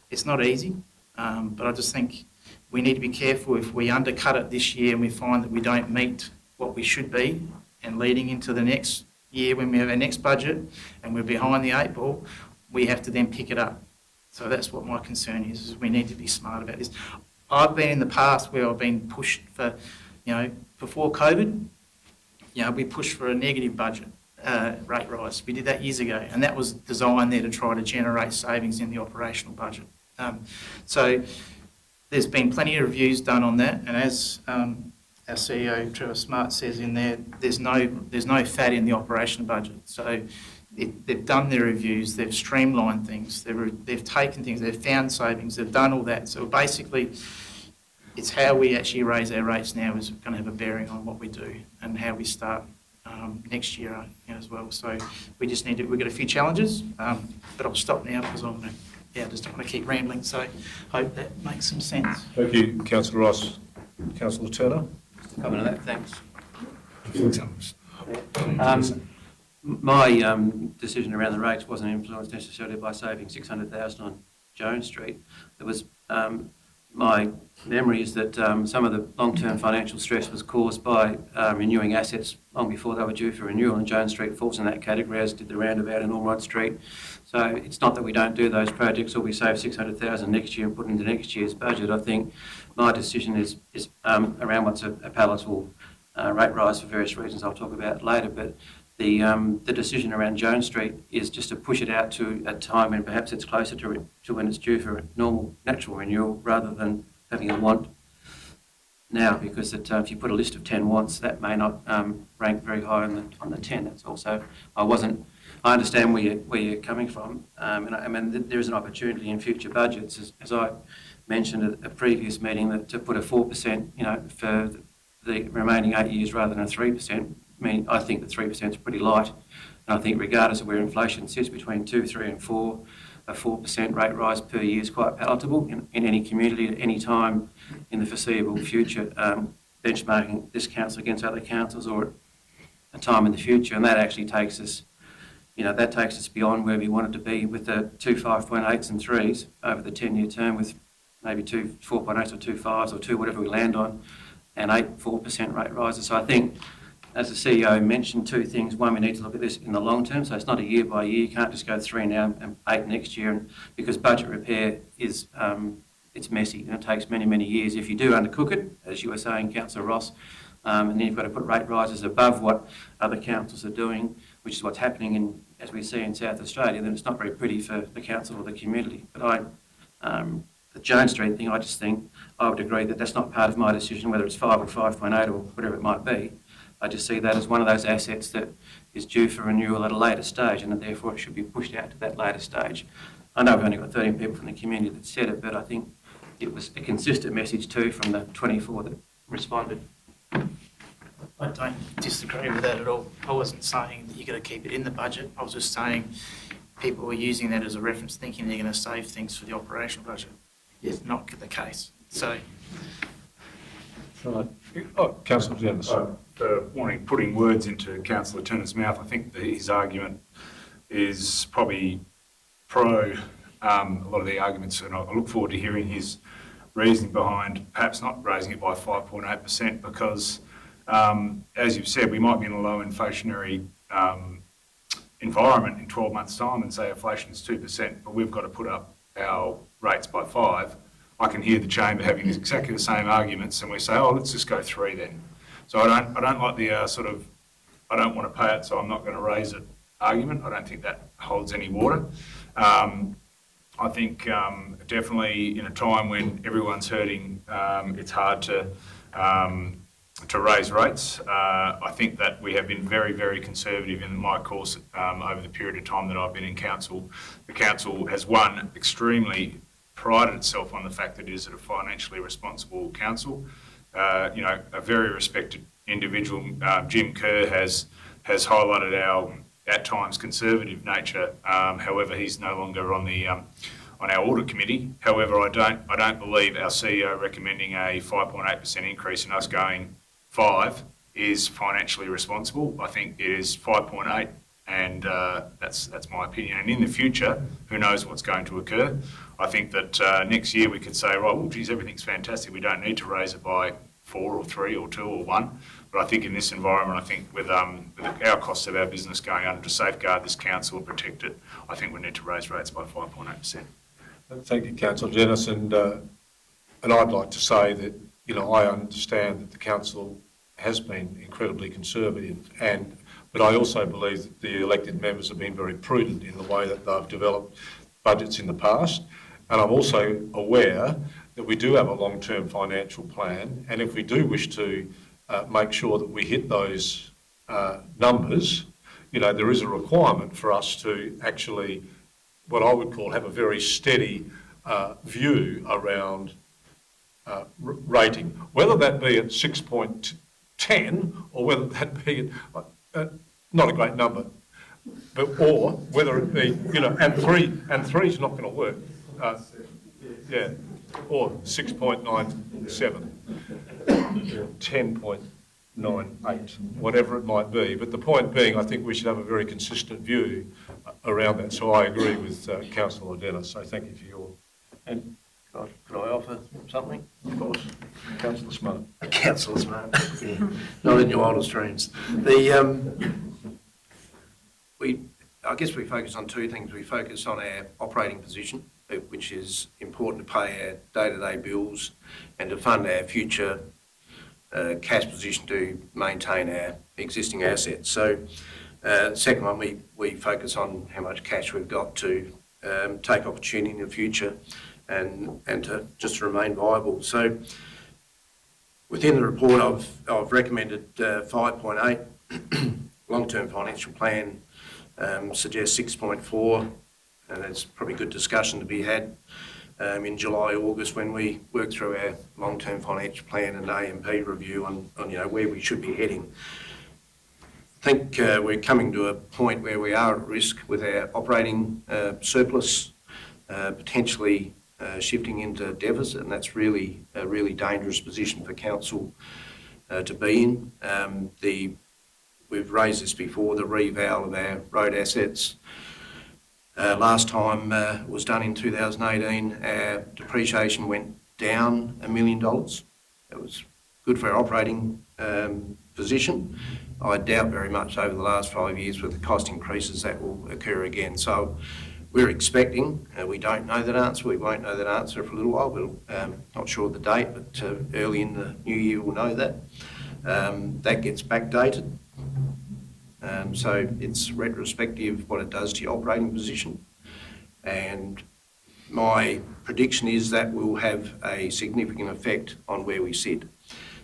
it's not easy, but I just think we need to be careful if we undercut it this year and we find that we don't meet what we should be, and leading into the next year when we have our next budget and we're behind the 8 ball, we have to then pick it up. So that's what my concern is we need to be smart about this. I've been in the past where I've been pushed for, before COVID, we pushed for a negative budget rate rise. We did that years ago, and that was designed there to try to generate savings in the operational budget. So there's been plenty of reviews done on that, and as our CEO Trevor Smart says in there, there's no fat in the operational budget. So they've done their reviews, they've streamlined things, they've taken things, they've found savings, they've done all that. So basically, it's how we actually raise our rates now is going to have a bearing on what we do and how we start next year as well. So we've got a few challenges, but I'll stop now because I just don't want to keep rambling. So I hope that makes some sense. Thank you, Councillor Ross. Councillor Turner. Comment on that, thanks. My decision around the rates wasn't influenced necessarily by saving $600,000 on Jones Street. It was my memory is that some of the long-term financial stress was caused by renewing assets long before they were due for renewal, and Jones Street falls in that category, as did the roundabout in Ormond Street. So it's not that we don't do those projects or we save $600,000 next year and put into next year's budget. I think my decision is around what's a palatable rate rise for various reasons I'll talk about later, but the decision around Jones Street is just to push it out to a time when perhaps it's closer to when it's due for a normal natural renewal rather than having a want now, because if you put a list of 10 wants, that may not rank very high on the 10. That's also, I understand where you're coming from, and I mean there is an opportunity in future budgets, as I mentioned at a previous meeting, to put a 4%, for the remaining 8 years rather than a 3%. I think the 3% is pretty light, and I think regardless of where inflation sits between 2, 3 and 4, a 4% rate rise per year is quite palatable in any community at any time in the foreseeable future, benchmarking this council against other councils or at a time in the future, and that actually takes us, beyond where we wanted to be with the 2 5.8s and 3s over the 10-year term, with maybe 2 4.8s or 2 5s or 2 whatever we land on, and 8 4% rate rises. So I think, as the CEO mentioned, 2 things. One, we need to look at this in the long term, so it's not a year by year. You can't just go 3 now and 8 next year, and because budget repair is it's messy and it takes many, many years. If you do undercook it, as you were saying, Councillor Ross, and then you've got to put rate rises above what other councils are doing, which is what's happening as we see in South Australia, then it's not very pretty for the council or the community. But the Jones Street thing, I just think I would agree that that's not part of my decision, whether it's 5 or 5.8 or whatever it might be. I just see that as one of those assets that is due for renewal at a later stage, and that therefore it should be pushed out to that later stage. I know we've only got 13 people from the community that said it, but I think it was a consistent message too from the 24 that responded. I don't disagree with that at all. I wasn't saying that you've got to keep it in the budget. I was just saying people were using that as a reference, thinking they're going to save things for the operational budget. It's not the case. So, Councillor Dennis. Putting words into Councillor Turner's mouth, I think his argument is probably pro a lot of the arguments, and I look forward to hearing his reasoning behind perhaps not raising it by 5.8%, because as you've said, we might be in a low inflationary environment in 12 months' time and say inflation is 2%, but we've got to put up our rates by 5. I can hear the chamber having exactly the same arguments, and we say, oh, let's just go 3 then. So I don't like the I don't want to pay it, so I'm not going to raise it argument. I don't think that holds any water. I think definitely in a time when everyone's hurting, it's hard to raise rates. I think that we have been very, very conservative in my course over the period of time that I've been in council. The council has, one, extremely prided itself on the fact that it is a financially responsible council. A very respected individual, Jim Kerr, has highlighted our, at times, conservative nature. However, he's no longer on our audit committee. However, I don't believe our CEO recommending a 5.8% increase and us going 5 is financially responsible. I think it is 5.8, and that's my opinion. And in the future, who knows what's going to occur? I think that next year we could say, right, well, geez, everything's fantastic. We don't need to raise it by 4 or 3 or 2 or 1. But I think in this environment, I think with our costs of our business going under to safeguard this council and protect it, I think we need to raise rates by 5.8%. Thank you, Councillor Dennis, and I'd like to say that I understand that the council has been incredibly conservative, but I also believe that the elected members have been very prudent in the way that they've developed budgets in the past, and I'm also aware that we do have a long-term financial plan, and if we do wish to make sure that we hit those numbers, there is a requirement for us to actually, what I would call, have a very steady view around rating, whether that be at 6.10 or whether that be at not a great number, or whether it be, and 3 is not going to work. Or 6.97, 10.98, whatever it might be. But the point being, I think we should have a very consistent view around that. So I agree with Councillor Dennis. So thank you for your. And could I offer something? Of course. Councillor Smart. Councillor Smart. Not in your wildest dreams. I guess we focus on 2 things. We focus on our operating position, which is important to pay our day-to-day bills and to fund our future cash position to maintain our existing assets. So, second one, we focus on how much cash we've got to take opportunity in the future and to just remain viable. So, within the report, I've recommended 5.8. Long-term financial plan suggests 6.4. And there's probably good discussion to be had in July, August, when we work through our long-term financial plan and AMP review on where we should be heading. I think we're coming to a point where we are at risk with our operating surplus, potentially shifting into deficit, and that's really a really dangerous position for council to be in. We've raised this before, the reval of our road assets. Last time it was done in 2018, our depreciation went down $1 million. It was good for our operating position. I doubt very much over the last 5 years with the cost increases that will occur again. So we're expecting, we don't know that answer, we won't know that answer for a little while, we're not sure of the date, but early in the new year we'll know that. That gets backdated. So it's retrospective what it does to your operating position. And my prediction is that will have a significant effect on where we sit.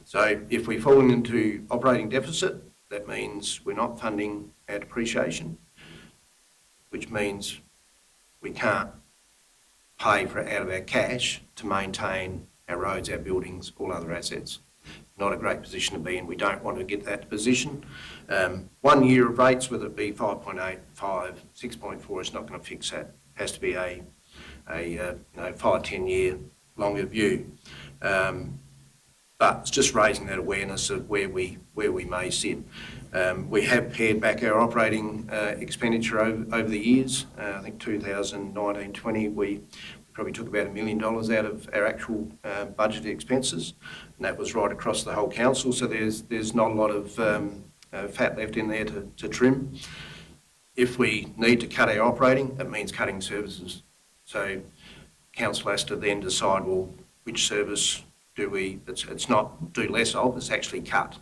So if we fall into operating deficit, that means we're not funding our depreciation, which means we can't pay for it out of our cash to maintain our roads, our buildings, all other assets. Not a great position to be in. We don't want to get that position. 1 year of rates, whether it be 5.8, 5, 6.4, it's not going to fix that. It has to be a 5-10 year longer view. But it's just raising that awareness of where we may sit. We have pared back our operating expenditure over the years. I think 2019-20 we probably took about $1 million out of our actual budgeted expenses, and that was right across the whole council. So there's not a lot of fat left in there to trim. If we need to cut our operating, it means cutting services. So council has to then decide, well, which service do we, it's not do less of, it's actually cut.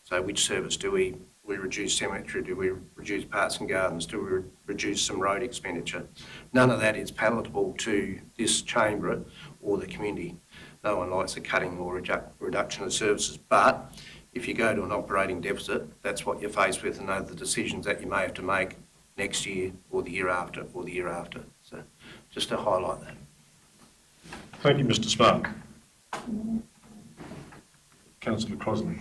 So which service do we reduce cemetery, do we reduce parks and gardens, do we reduce some road expenditure? None of that is palatable to this chamber or the community. No one likes a cutting or reduction of services, but if you go to an operating deficit, that's what you're faced with, and those are the decisions that you may have to make next year or the year after or the year after. So just to highlight that. Thank you, Mr. Smart. Councillor Crosland.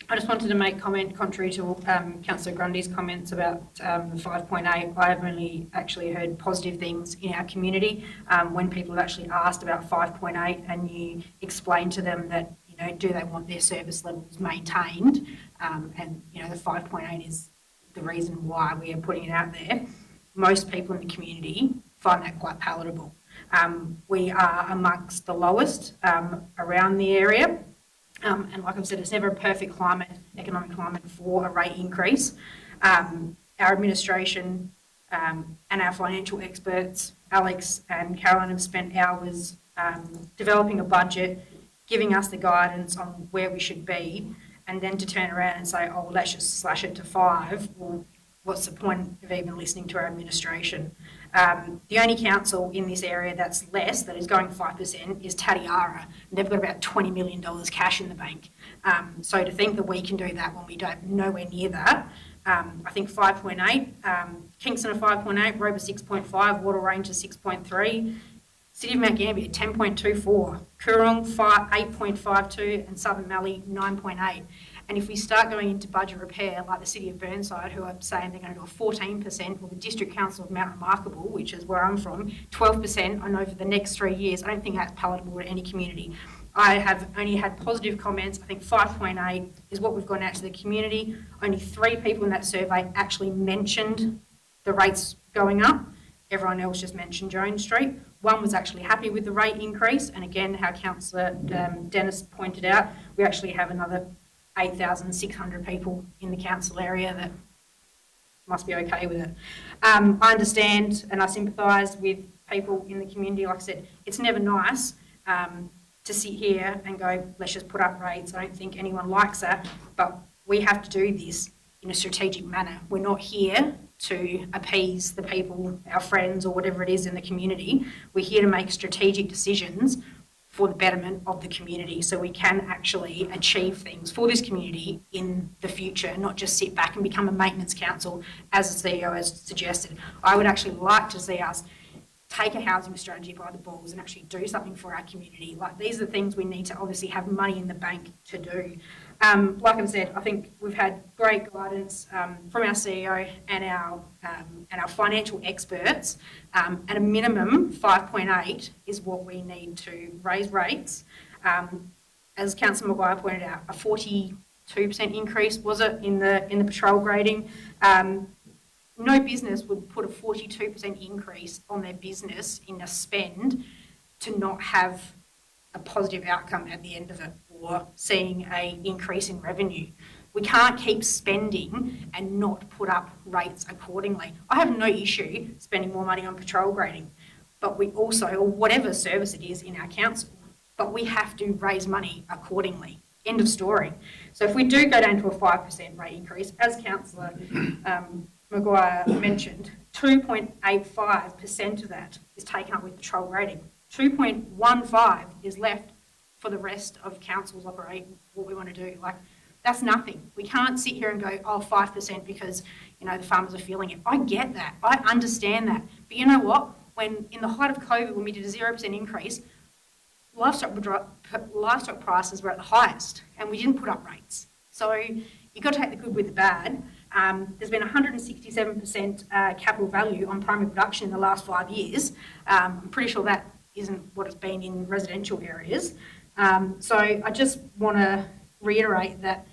I just wanted to make comment contrary to Councillor Grundy's comments about the 5.8. I've only actually heard positive things in our community when people have actually asked about 5.8 and you explain to them that, you know, do they want their service levels maintained? And, you know, the 5.8 is the reason why we are putting it out there. Most people in the community find that quite palatable. We are amongst the lowest around the area. And like I've said, it's never a perfect climate, economic climate for a rate increase. Our administration and our financial experts, Alex and Caroline, have spent hours developing a budget, giving us the guidance on where we should be, and then to turn around and say, oh, let's just slash it to 5. Well, what's the point of even listening to our administration? The only council in this area that's less, that is going 5%, is Tatiara. They've got about $20 million cash in the bank. So to think that we can do that when we don't nowhere near that, I think 5.8, Kingston are 5.8, Roper 6.5, Water Range is 6.3, City of Mount Gambier 10.24, Coorong 8.52, and Southern Mallee 9.8. And if we start going into budget repair, like the City of Burnside, who are saying they're going to do a 14%, or the District Council of Mount Remarkable, which is where I'm from, 12%, I know for the next 3 years, I don't think that's palatable to any community. I have only had positive comments. I think 5.8 is what we've gone out to the community. Only 3 people in that survey actually mentioned the rates going up. Everyone else just mentioned Jones Street. One was actually happy with the rate increase. And again, how Councillor Dennis pointed out, we actually have another 8,600 people in the council area that must be okay with it. I understand and I sympathise with people in the community. Like I said, it's never nice to sit here and go, let's just put up rates. I don't think anyone likes that, but we have to do this in a strategic manner. We're not here to appease the people, our friends or whatever it is in the community. We're here to make strategic decisions for the betterment of the community, so we can actually achieve things for this community in the future, not just sit back and become a maintenance council, as the CEO has suggested. I would actually like to see us take a housing strategy by the balls and actually do something for our community. Like, these are the things we need to obviously have money in the bank to do. Like I've said, I think we've had great guidance from our CEO and our financial experts. At a minimum, 5.8 is what we need to raise rates. As Councillor Maguire pointed out, a 42% increase, was it, in the patrol grading? No business would put a 42% increase on their business in a spend to not have a positive outcome at the end of it, or seeing an increase in revenue. We can't keep spending and not put up rates accordingly. I have no issue spending more money on patrol grading, but we also, or whatever service it is in our council, but we have to raise money accordingly. End of story. So if we do go down to a 5% rate increase, as Councillor Maguire mentioned, 2.85% of that is taken up with patrol grading. 2.15 is left for the rest of councils operating what we want to do. Like, that's nothing. We can't sit here and go, oh, 5% because, you know, the farmers are feeling it. I get that. I understand that. But you know what? When, in the height of COVID, when we did a 0% increase, livestock prices were at the highest and we didn't put up rates. So you've got to take the good with the bad. There's been 167% capital value on primary production in the last 5 years. I'm pretty sure that isn't what it's been in residential areas. So I just want to reiterate that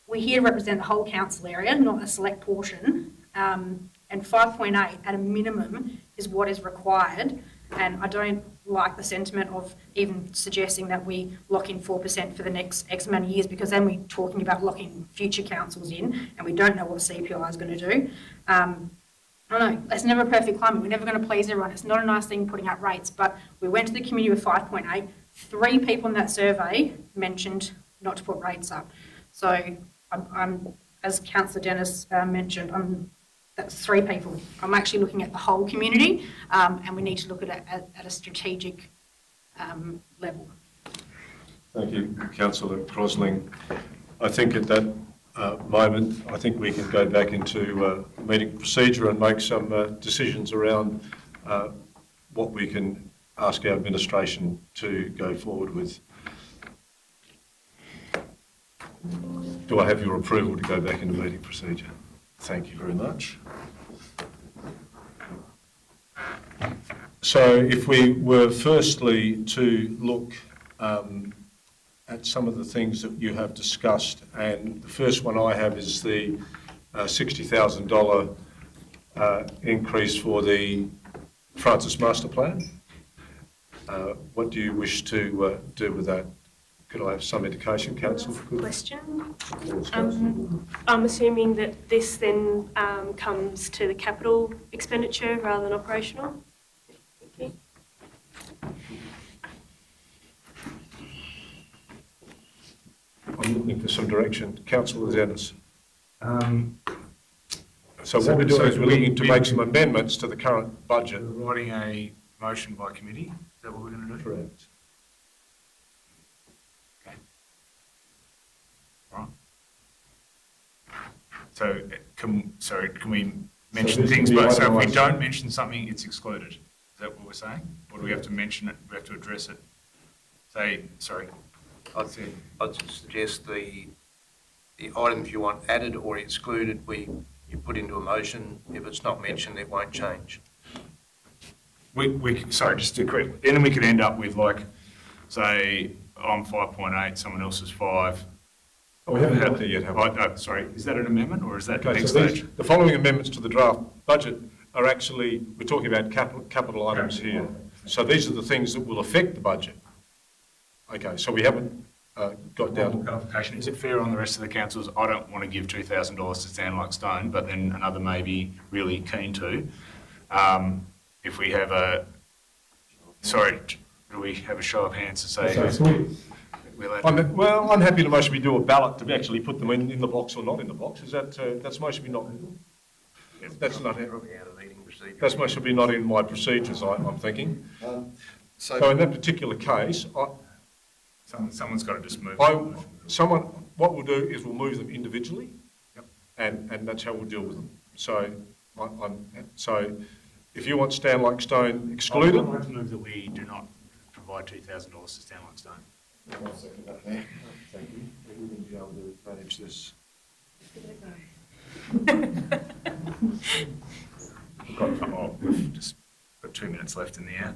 we're here to represent the whole council area, not a select portion. And 5.8 at a minimum is what is required. And I don't like the sentiment of even suggesting that we lock in 4% for the next X amount of years, because then we're talking about locking future councils in and we don't know what CPI is going to do. I know, it's never a perfect climate. We're never going to please everyone. It's not a nice thing putting up rates, but we went to the committee with 5.8. 3 people in that survey mentioned not to put rates up. So I'm as Councillor Dennis mentioned, that's 3 people. I'm actually looking at the whole community, and we need to look at it at a strategic level. Thank you, Councillor Crosling. I think at that moment, I think we can go back into meeting procedure and make some decisions around what we can ask our administration to go forward with. Do I have your approval to go back into meeting procedure? Thank you very much. So if we were firstly to look at some of the things that you have discussed, and the first one I have is the $60,000 increase for the Francis Master Plan. What do you wish to do with that? Could I have some indication, Councillor? Question. I'm assuming that this then comes to the capital expenditure rather than operational. Thank you. I'm looking for some direction. Councillor Dennis. So what we're doing is we're looking to make some amendments to the current budget. We're writing a motion by committee. Is that what we're going to do? Correct. Okay. Right. So, can we mention this things, can be but so if we itemised. don't mention something, it's excluded? Is that what we're saying? Or do we have to mention it, we have to address it? Sorry. I'd suggest the items you want added or excluded, you put into a motion. If it's not mentioned, it won't change. Sorry, just to correct, then we could end up with like, say, I'm 5.8, someone else is 5. Oh, we haven't got there yet, have we? Sorry, is that an amendment or is that the Okay, next so stage? the following amendments to the draft budget are actually, we're talking about capital items here. So these are the things that will affect the budget. Okay, so we haven't got down. Clarification. Is it fair on the rest of the councils? I don't want to give $2,000 to Stand Like Stone, but then another may be really keen to. If we have do we have a show of hands to say? I'm happy to motion we do a ballot to actually put them in the box or not in the box. Is that, that's motion be not, that's not, that's motion be not in my procedures, I'm thinking. So in that particular case, Someone's got to just move. What we'll do is we'll move them individually, Yep. and that's how we'll deal with them. So, so if you want Stand Like Stone excluded, I'd like to move that we do not provide $2,000 to Stand Like Stone. I'll second that there. Thank you. We will be able to manage this. We've just got 2 minutes left in the hour.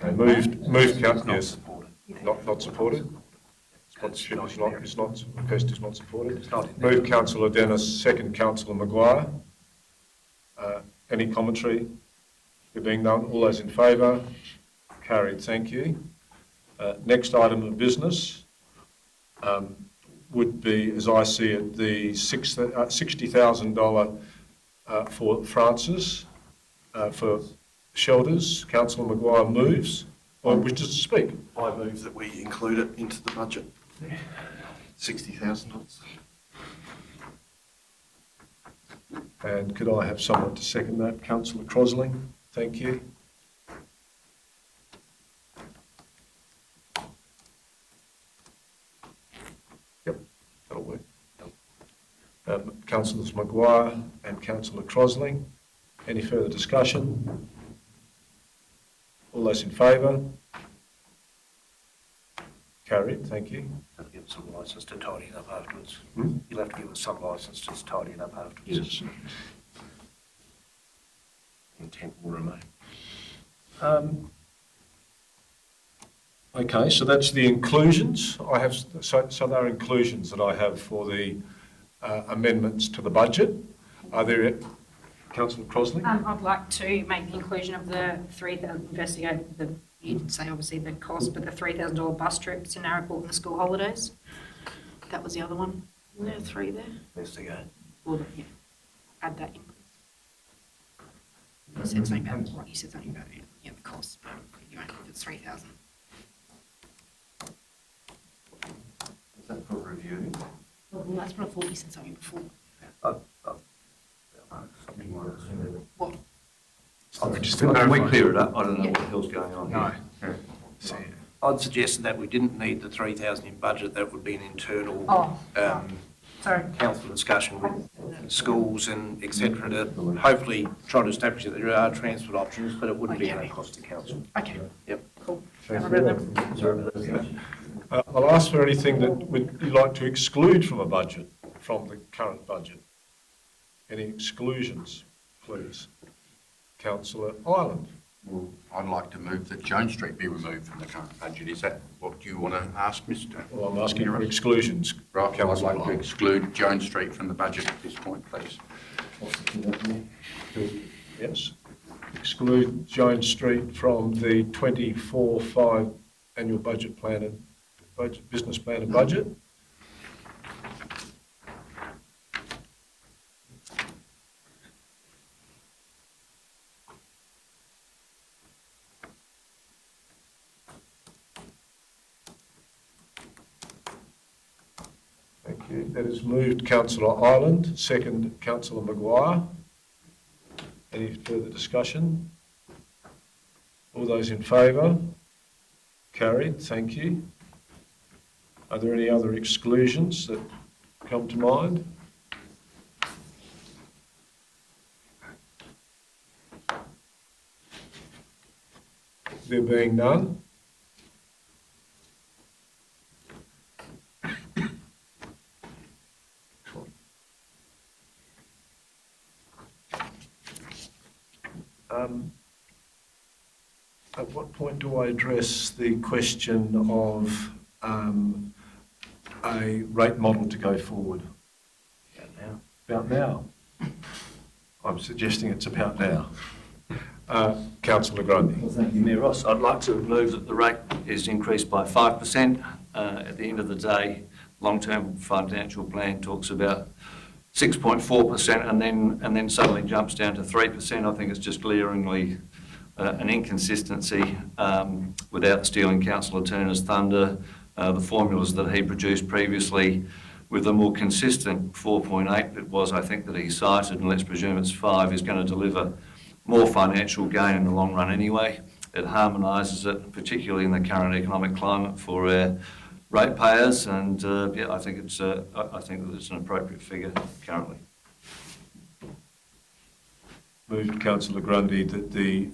Okay, moved, yes. Not supported? Sponsorship is not, request is not supported. Moved Councillor Dennis, second Councillor Maguire. Any commentary? There being none, all those in favour? Carried, thank you. Next item of business would be, as I see it, the $60,000 for Francis for shelters. Councillor Maguire moves. Or wishes to speak? I move that we include it into the budget. $60,000. And could I have someone to second that? Councillor Crosling, thank you. Yep, that'll work. Councillors Maguire and Councillor Crosling, any further discussion? All those in favour? Carried, thank you. You'll give us some licence to tidy it up afterwards. Hmm? You'll have to give us some licence to tidy it up afterwards. Yes. Intent will remain. Okay, so that's the inclusions. I have, so there are inclusions that I have for the amendments to the budget. Are there, Councillor Crosling? I'd like to make the inclusion of the 3,000 investigate the you did say obviously the cost, but the $3,000 bus trip to Narraport in the school holidays. That was the other one. There are 3 there. Needs to go. Or, yeah, add that in. You said something about, what you said something about, yeah, the cost, but anyway, if it's 3,000. Is that for review? Well, that's what I thought you said something before. What? Can we clear it up? I don't know what the hell's going on here. I'd suggest that we didn't need the 3,000 in budget, that would be an internal Oh, sorry. council discussion with schools and et cetera to hopefully try to establish that there are transport options, but it wouldn't be at a cost to council. Okay. Yep. Cool. Thank Have a good one. I'll ask for anything that would you like to exclude from a budget, from the current budget. Any exclusions, please? Councillor Ireland. Well, I'd like to move that Jones Street be removed from the current budget. Is that what you want to ask, Mr.? Well, I'm asking for exclusions. Right, well, I'd Councillor like to exclude Jones Street from the budget at this point, please. Yes. Exclude Jones Street from the 24-5 annual budget plan and business plan and budget. Thank you. That is moved Councillor Ireland, second Councillor Maguire. Any further discussion? All those in favour? Carried, thank you. Are there any other exclusions that come to mind? There being none. At what point do I address the question of a rate model to go forward? About now. I'm suggesting it's about now. Councillor Grundy. Well, thank you, Mayor Ross. I'd like to move that the rate is increased by 5%. At the end of the day, long-term financial plan talks about 6.4% and then suddenly jumps down to 3%. I think it's just glaringly an inconsistency without stealing Councillor Turner's thunder. The formulas that he produced previously with a more consistent 4.8 it was, I think, that he cited, and let's presume it's 5, is going to deliver more financial gain in the long run anyway. It harmonises it, particularly in the current economic climate, for our ratepayers, and I think that it's an appropriate figure currently. Moved Councillor Grundy that the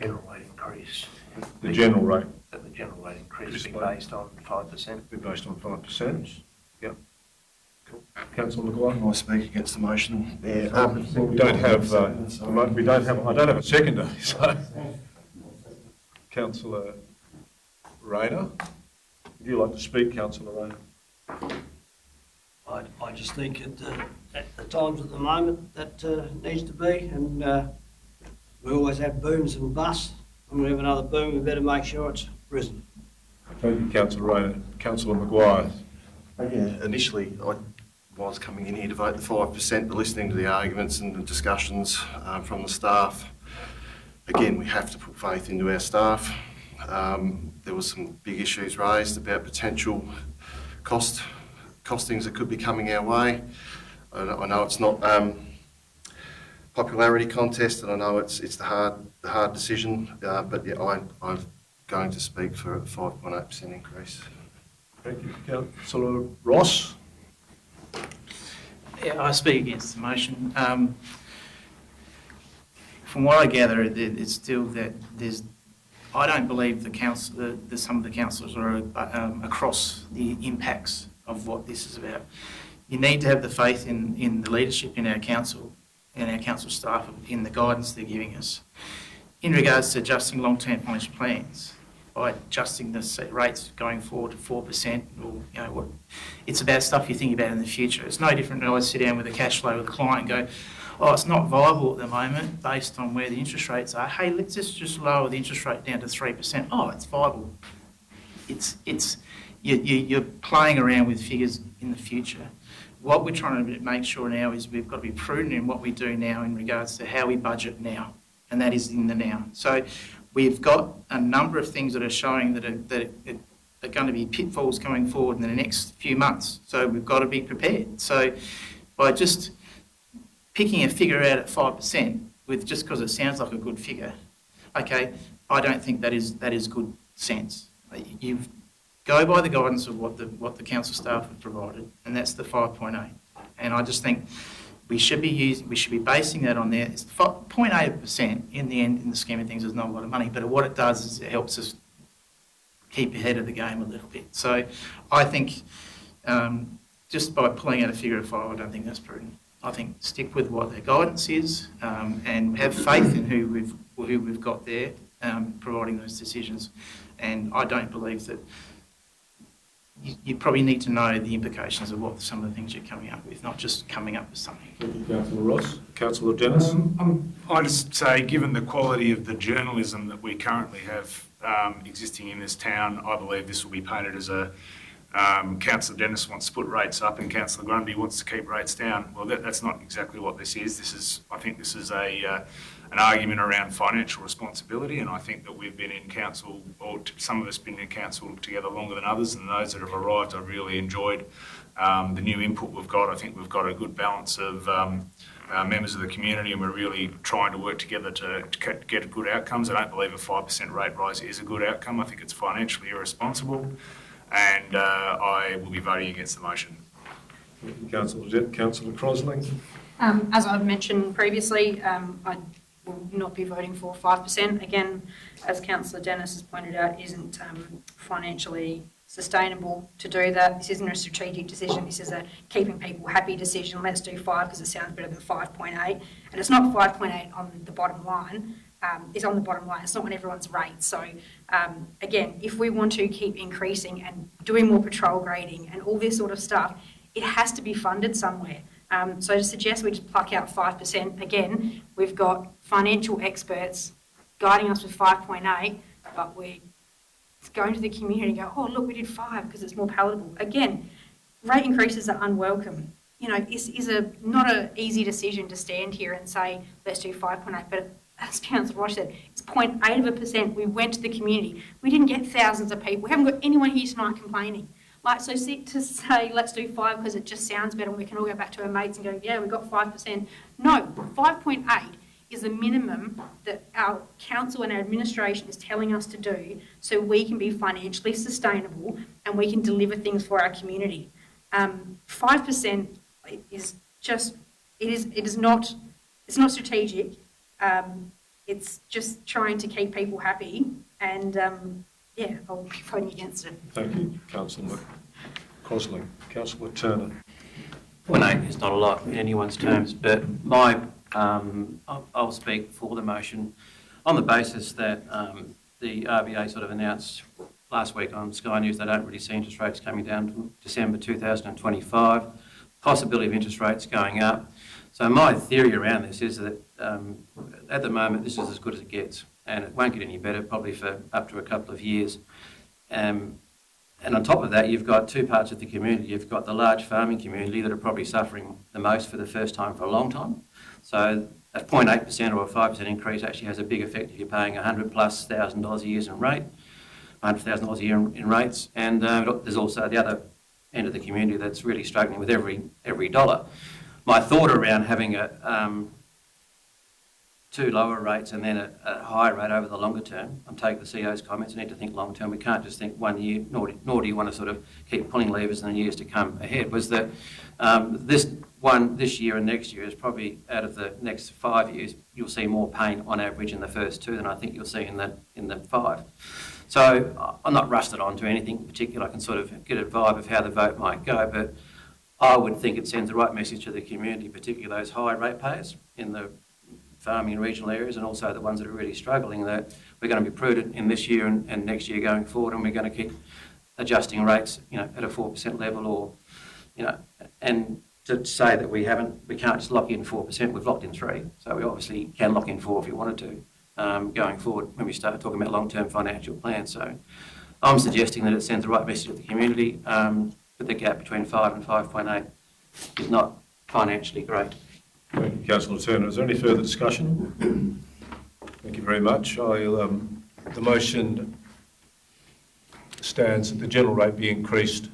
General rate increase. the general rate That the general rate increase be based on 5%. be based on 5%. Yep. Cool. Councillor Maguire. I speak against the motion there. Well, we don't have. I don't have a seconder. So, Councillor Rayner, would you like to speak, Councillor Rayner? I just think at the times at the moment that needs to be, and we always have booms and busts. When we have another boom, we better make sure it's risen. Thank you, Councillor Rayner. Councillor Maguire. Yeah, initially I was coming in here to vote the 5%, but listening to the arguments and the discussions from the staff, again, we have to put faith into our staff. There was some big issues raised about potential costings that could be coming our way. I know it's not popularity contest, and I know it's the hard decision, but yeah, I'm going to speak for a 5.8% increase. Thank you, Councillor Ross. Yeah, I speak against the motion. From what I gather, it's still that I don't believe some of the councillors are across the impacts of what this is about. You need to have the faith in the leadership in our council and our council staff in the guidance they're giving us. In regards to adjusting long-term financial plans, by adjusting the rates going forward to 4%, it's about stuff you think about in the future. It's no different than I sit down with a cash flow with a client and go, oh, it's not viable at the moment based on where the interest rates are. Hey, let's just lower the interest rate down to 3%. Oh, it's viable. You're playing around with figures in the future. What we're trying to make sure now is we've got to be prudent in what we do now in regards to how we budget now, and that is in the now. So we've got a number of things that are showing that are going to be pitfalls coming forward in the next few months. So we've got to be prepared. So by just picking a figure out at 5% just because it sounds like a good figure, okay, I don't think that is good sense. You go by the guidance of what the council staff have provided, and that's the 5.8. And I just think we should be basing that on there. It's 0.8% in the end, in the scheme of things, is not a lot of money, but what it does is it helps us keep ahead of the game a little bit. So I think just by pulling out a figure of 5, I don't think that's prudent. I think stick with what their guidance is and have faith in who we've got there providing those decisions. And I don't believe that you probably need to know the implications of what some of the things you're coming up with, not just coming up with something. Thank you, Councillor Ross. Councillor Dennis. I just say, given the quality of the journalism that we currently have existing in this town, I believe this will be painted as a Councillor Dennis wants to put rates up and Councillor Grundy wants to keep rates down. Well, that's not exactly what this is. I think this is an argument around financial responsibility, and I think that we've been in council, or some of us been in council together longer than others, and those that have arrived, I've really enjoyed the new input we've got. I think we've got a good balance of members of the community, and we're really trying to work together to get good outcomes. I don't believe a 5% rate rise is a good outcome. I think it's financially irresponsible, and I will be voting against the motion. Councillor Crosling. As I've mentioned previously, I will not be voting for 5%. Again, as Councillor Dennis has pointed out, isn't financially sustainable to do that. This isn't a strategic decision. This is a keeping people happy decision. Let's do 5 because it sounds better than 5.8. And it's not 5.8 on the bottom line. It's on the bottom line. It's not on everyone's rate. So again, if we want to keep increasing and doing more patrol grading and all this sort of stuff, it has to be funded somewhere. So to suggest we just pluck out 5%, again, we've got financial experts guiding us with 5.8, but we're going to the community and go, oh, look, we did 5 because it's more palatable. Again, rate increases are unwelcome. You know, it's not an easy decision to stand here and say, let's do 5.8, but as Councillor Ross said, it's 0.8%. We went to the community. We didn't get thousands of people. We haven't got anyone here tonight complaining. So to say, let's do 5 because it just sounds better and we can all go back to our mates and go, yeah, we got 5%. No, 5.8 is the minimum that our council and our administration is telling us to do so we can be financially sustainable and we can deliver things for our community. 5% is just, it's not strategic. It's just trying to keep people happy and yeah, I'll be voting against it. Thank you, Councillor Crosling. Councillor Turner. 0.8 is not a lot in anyone's terms, but I'll speak for the motion on the basis that the RBA sort of announced last week on Sky News they don't really see interest rates coming down to December 2025, possibility of interest rates going up. So my theory around this is that at the moment this is as good as it gets, and it won't get any better probably for up to a couple of years. And on top of that, you've got two parts of the community. You've got the large farming community that are probably suffering the most for the first time for a long time. So a 0.8% or a 5% increase actually has a big effect if you're paying $100,000+ a year in rate, $100,000 a year in rates. And there's also the other end of the community that's really struggling with every dollar. My thought around having two lower rates and then a higher rate over the longer term, I'm taking the CEO's comments, we need to think long term. We can't just think 1 year, nor do you want to sort of keep pulling levers in the years to come ahead, was that this year and next year is probably out of the next 5 years, you'll see more pain on average in the first 2 than I think you'll see in the 5. So I'm not rusted on to anything in particular. I can sort of get a vibe of how the vote might go, but I would think it sends the right message to the community, particularly those high ratepayers in the farming and regional areas, and also the ones that are really struggling, that we're going to be prudent in this year and next year going forward, and we're going to keep adjusting rates, at a 4% level, or, and to say that we can't just lock in 4%, we've locked in 3%. So we obviously can lock in 4% if we wanted to, going forward when we start talking about long-term financial plans. So I'm suggesting that it sends the right message to the community, that the gap between 5 and 5.8 is not financially great. Thank you, Councillor Turner. Is there any further discussion? Thank you very much. The motion stands that the general rate be increased.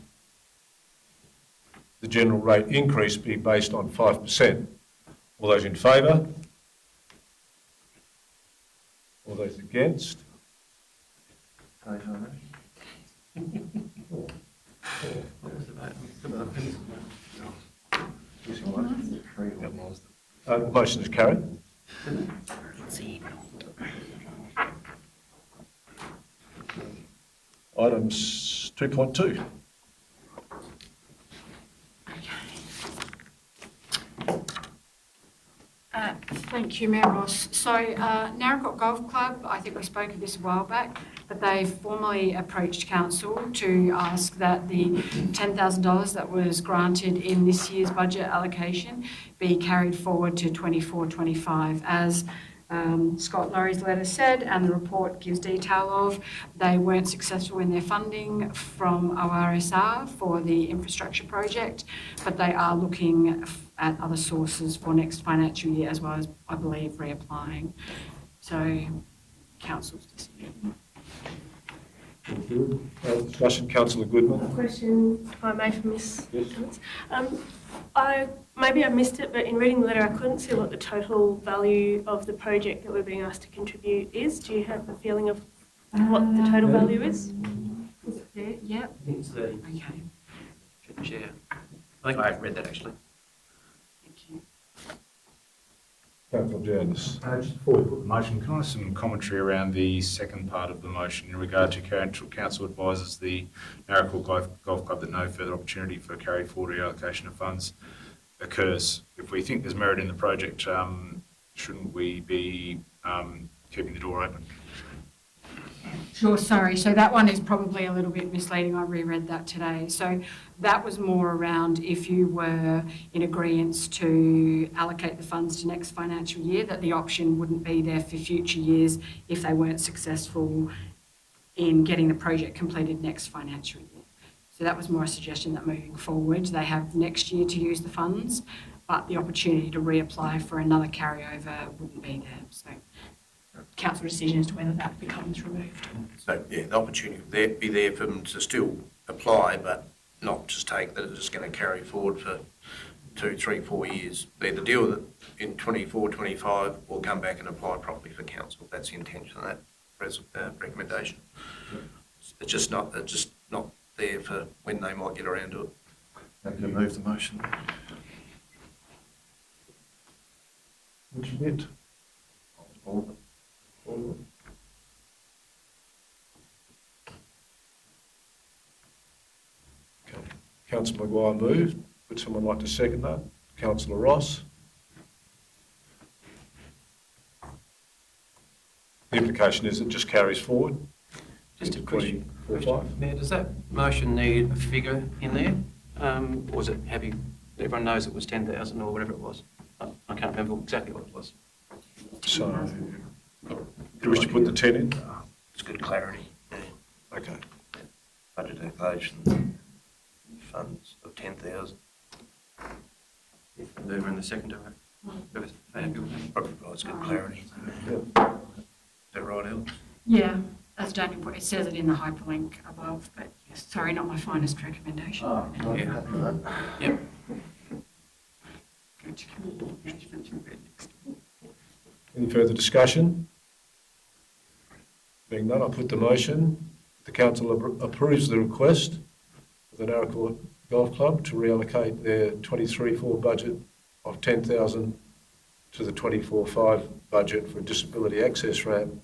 The general rate increase be based on 5%. All those in favour? All those against? The motion is carried. Items 2.2. Thank you, Mayor Ross. So Narracott Golf Club, I think we spoke of this a while back, but they formally approached council to ask that the $10,000 that was granted in this year's budget allocation be carried forward to 24-25. As Scott Laurie's letter said, and the report gives detail of, they weren't successful in their funding from ORSR for the infrastructure project, but they are looking at other sources for next financial year, as well as, I believe, reapplying. So, council's decision. Thank you. Discussion, Councillor Goodman. Question, if I may, from Ms. Yes. Maybe I missed it, but in reading the letter, I couldn't see what the total value of the project that we're being asked to contribute is. Do you have a feeling of what the total value is? Is it there? Yep. It's 30. Okay. Share. I think I've read that actually. Thank you. Councillor Jones. Just before we put the motion, can I have some commentary around the second part of the motion in regard to council advises the Narracott Golf Club that no further opportunity for carry forward reallocation of funds occurs. If we think there's merit in the project, shouldn't we be keeping the door open? Sure, sorry. So that one is probably a little bit misleading. I reread that today. So that was more around if you were in agreement to allocate the funds to next financial year, that the option wouldn't be there for future years if they weren't successful in getting the project completed next financial year. So that was more a suggestion that moving forward, they have next year to use the funds, but the opportunity to reapply for another carryover wouldn't be there. So council decision as to whether that becomes removed. So, yeah, the opportunity would be there for them to still apply, but not just take that it's just going to carry forward for 2, 3, 4 years. They either deal with it in 24, 25, or come back and apply properly for council. That's the intention of that recommendation. It's just not there for when they might get around to it. Happy to move the motion. Which bit? All of it. Okay. Councillor Maguire moved. Would someone like to second that? Councillor Ross. The implication is it just carries forward. Just a into question. 24/5. Mayor, does that motion need a figure in there? Or is it everyone knows it was 10,000 or whatever it was? I can't remember exactly what it was. So, do you wish to put the 10 in? It's good clarity. Yeah. Okay. Budget allocation funds of 10,000. Mover and the seconder. Whoever's happy with that. Probably provides good clarity. Yeah. Is that right, El? Yeah, as Daniel put, it says it in the hyperlink above, but yes, sorry, not my finest recommendation. Yeah. Yep. Go to community engagement and read next. Any further discussion? Being none, I'll put the motion. The council approves the request of the Narracott Golf Club to reallocate their 23-4 budget of 10,000 to the 24-5 budget for a disability access ramp.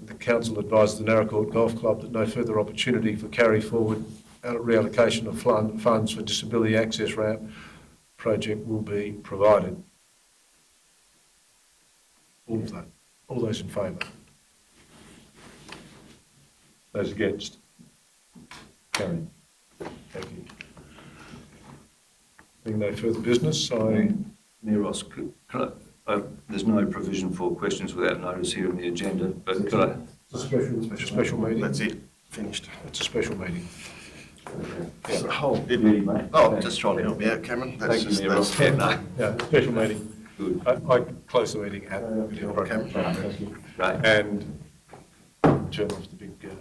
The council advised the Narracott Golf Club that no further opportunity for carry forward reallocation of funds for disability access ramp project will be provided. All of that. All those in favour? Those against? Carried. Thank you. Being no further business, Mayor Ross, there's no provision for questions without notice here in the agenda, but could I? It's a special meeting. That's it, finished. It's a special meeting. So, I'm just trying to help you out, Cameron. That's Thank you, just, Mayor Ross. Yeah, special meeting. Good. I close the meeting at Cameron. Right. and turn off the big camera.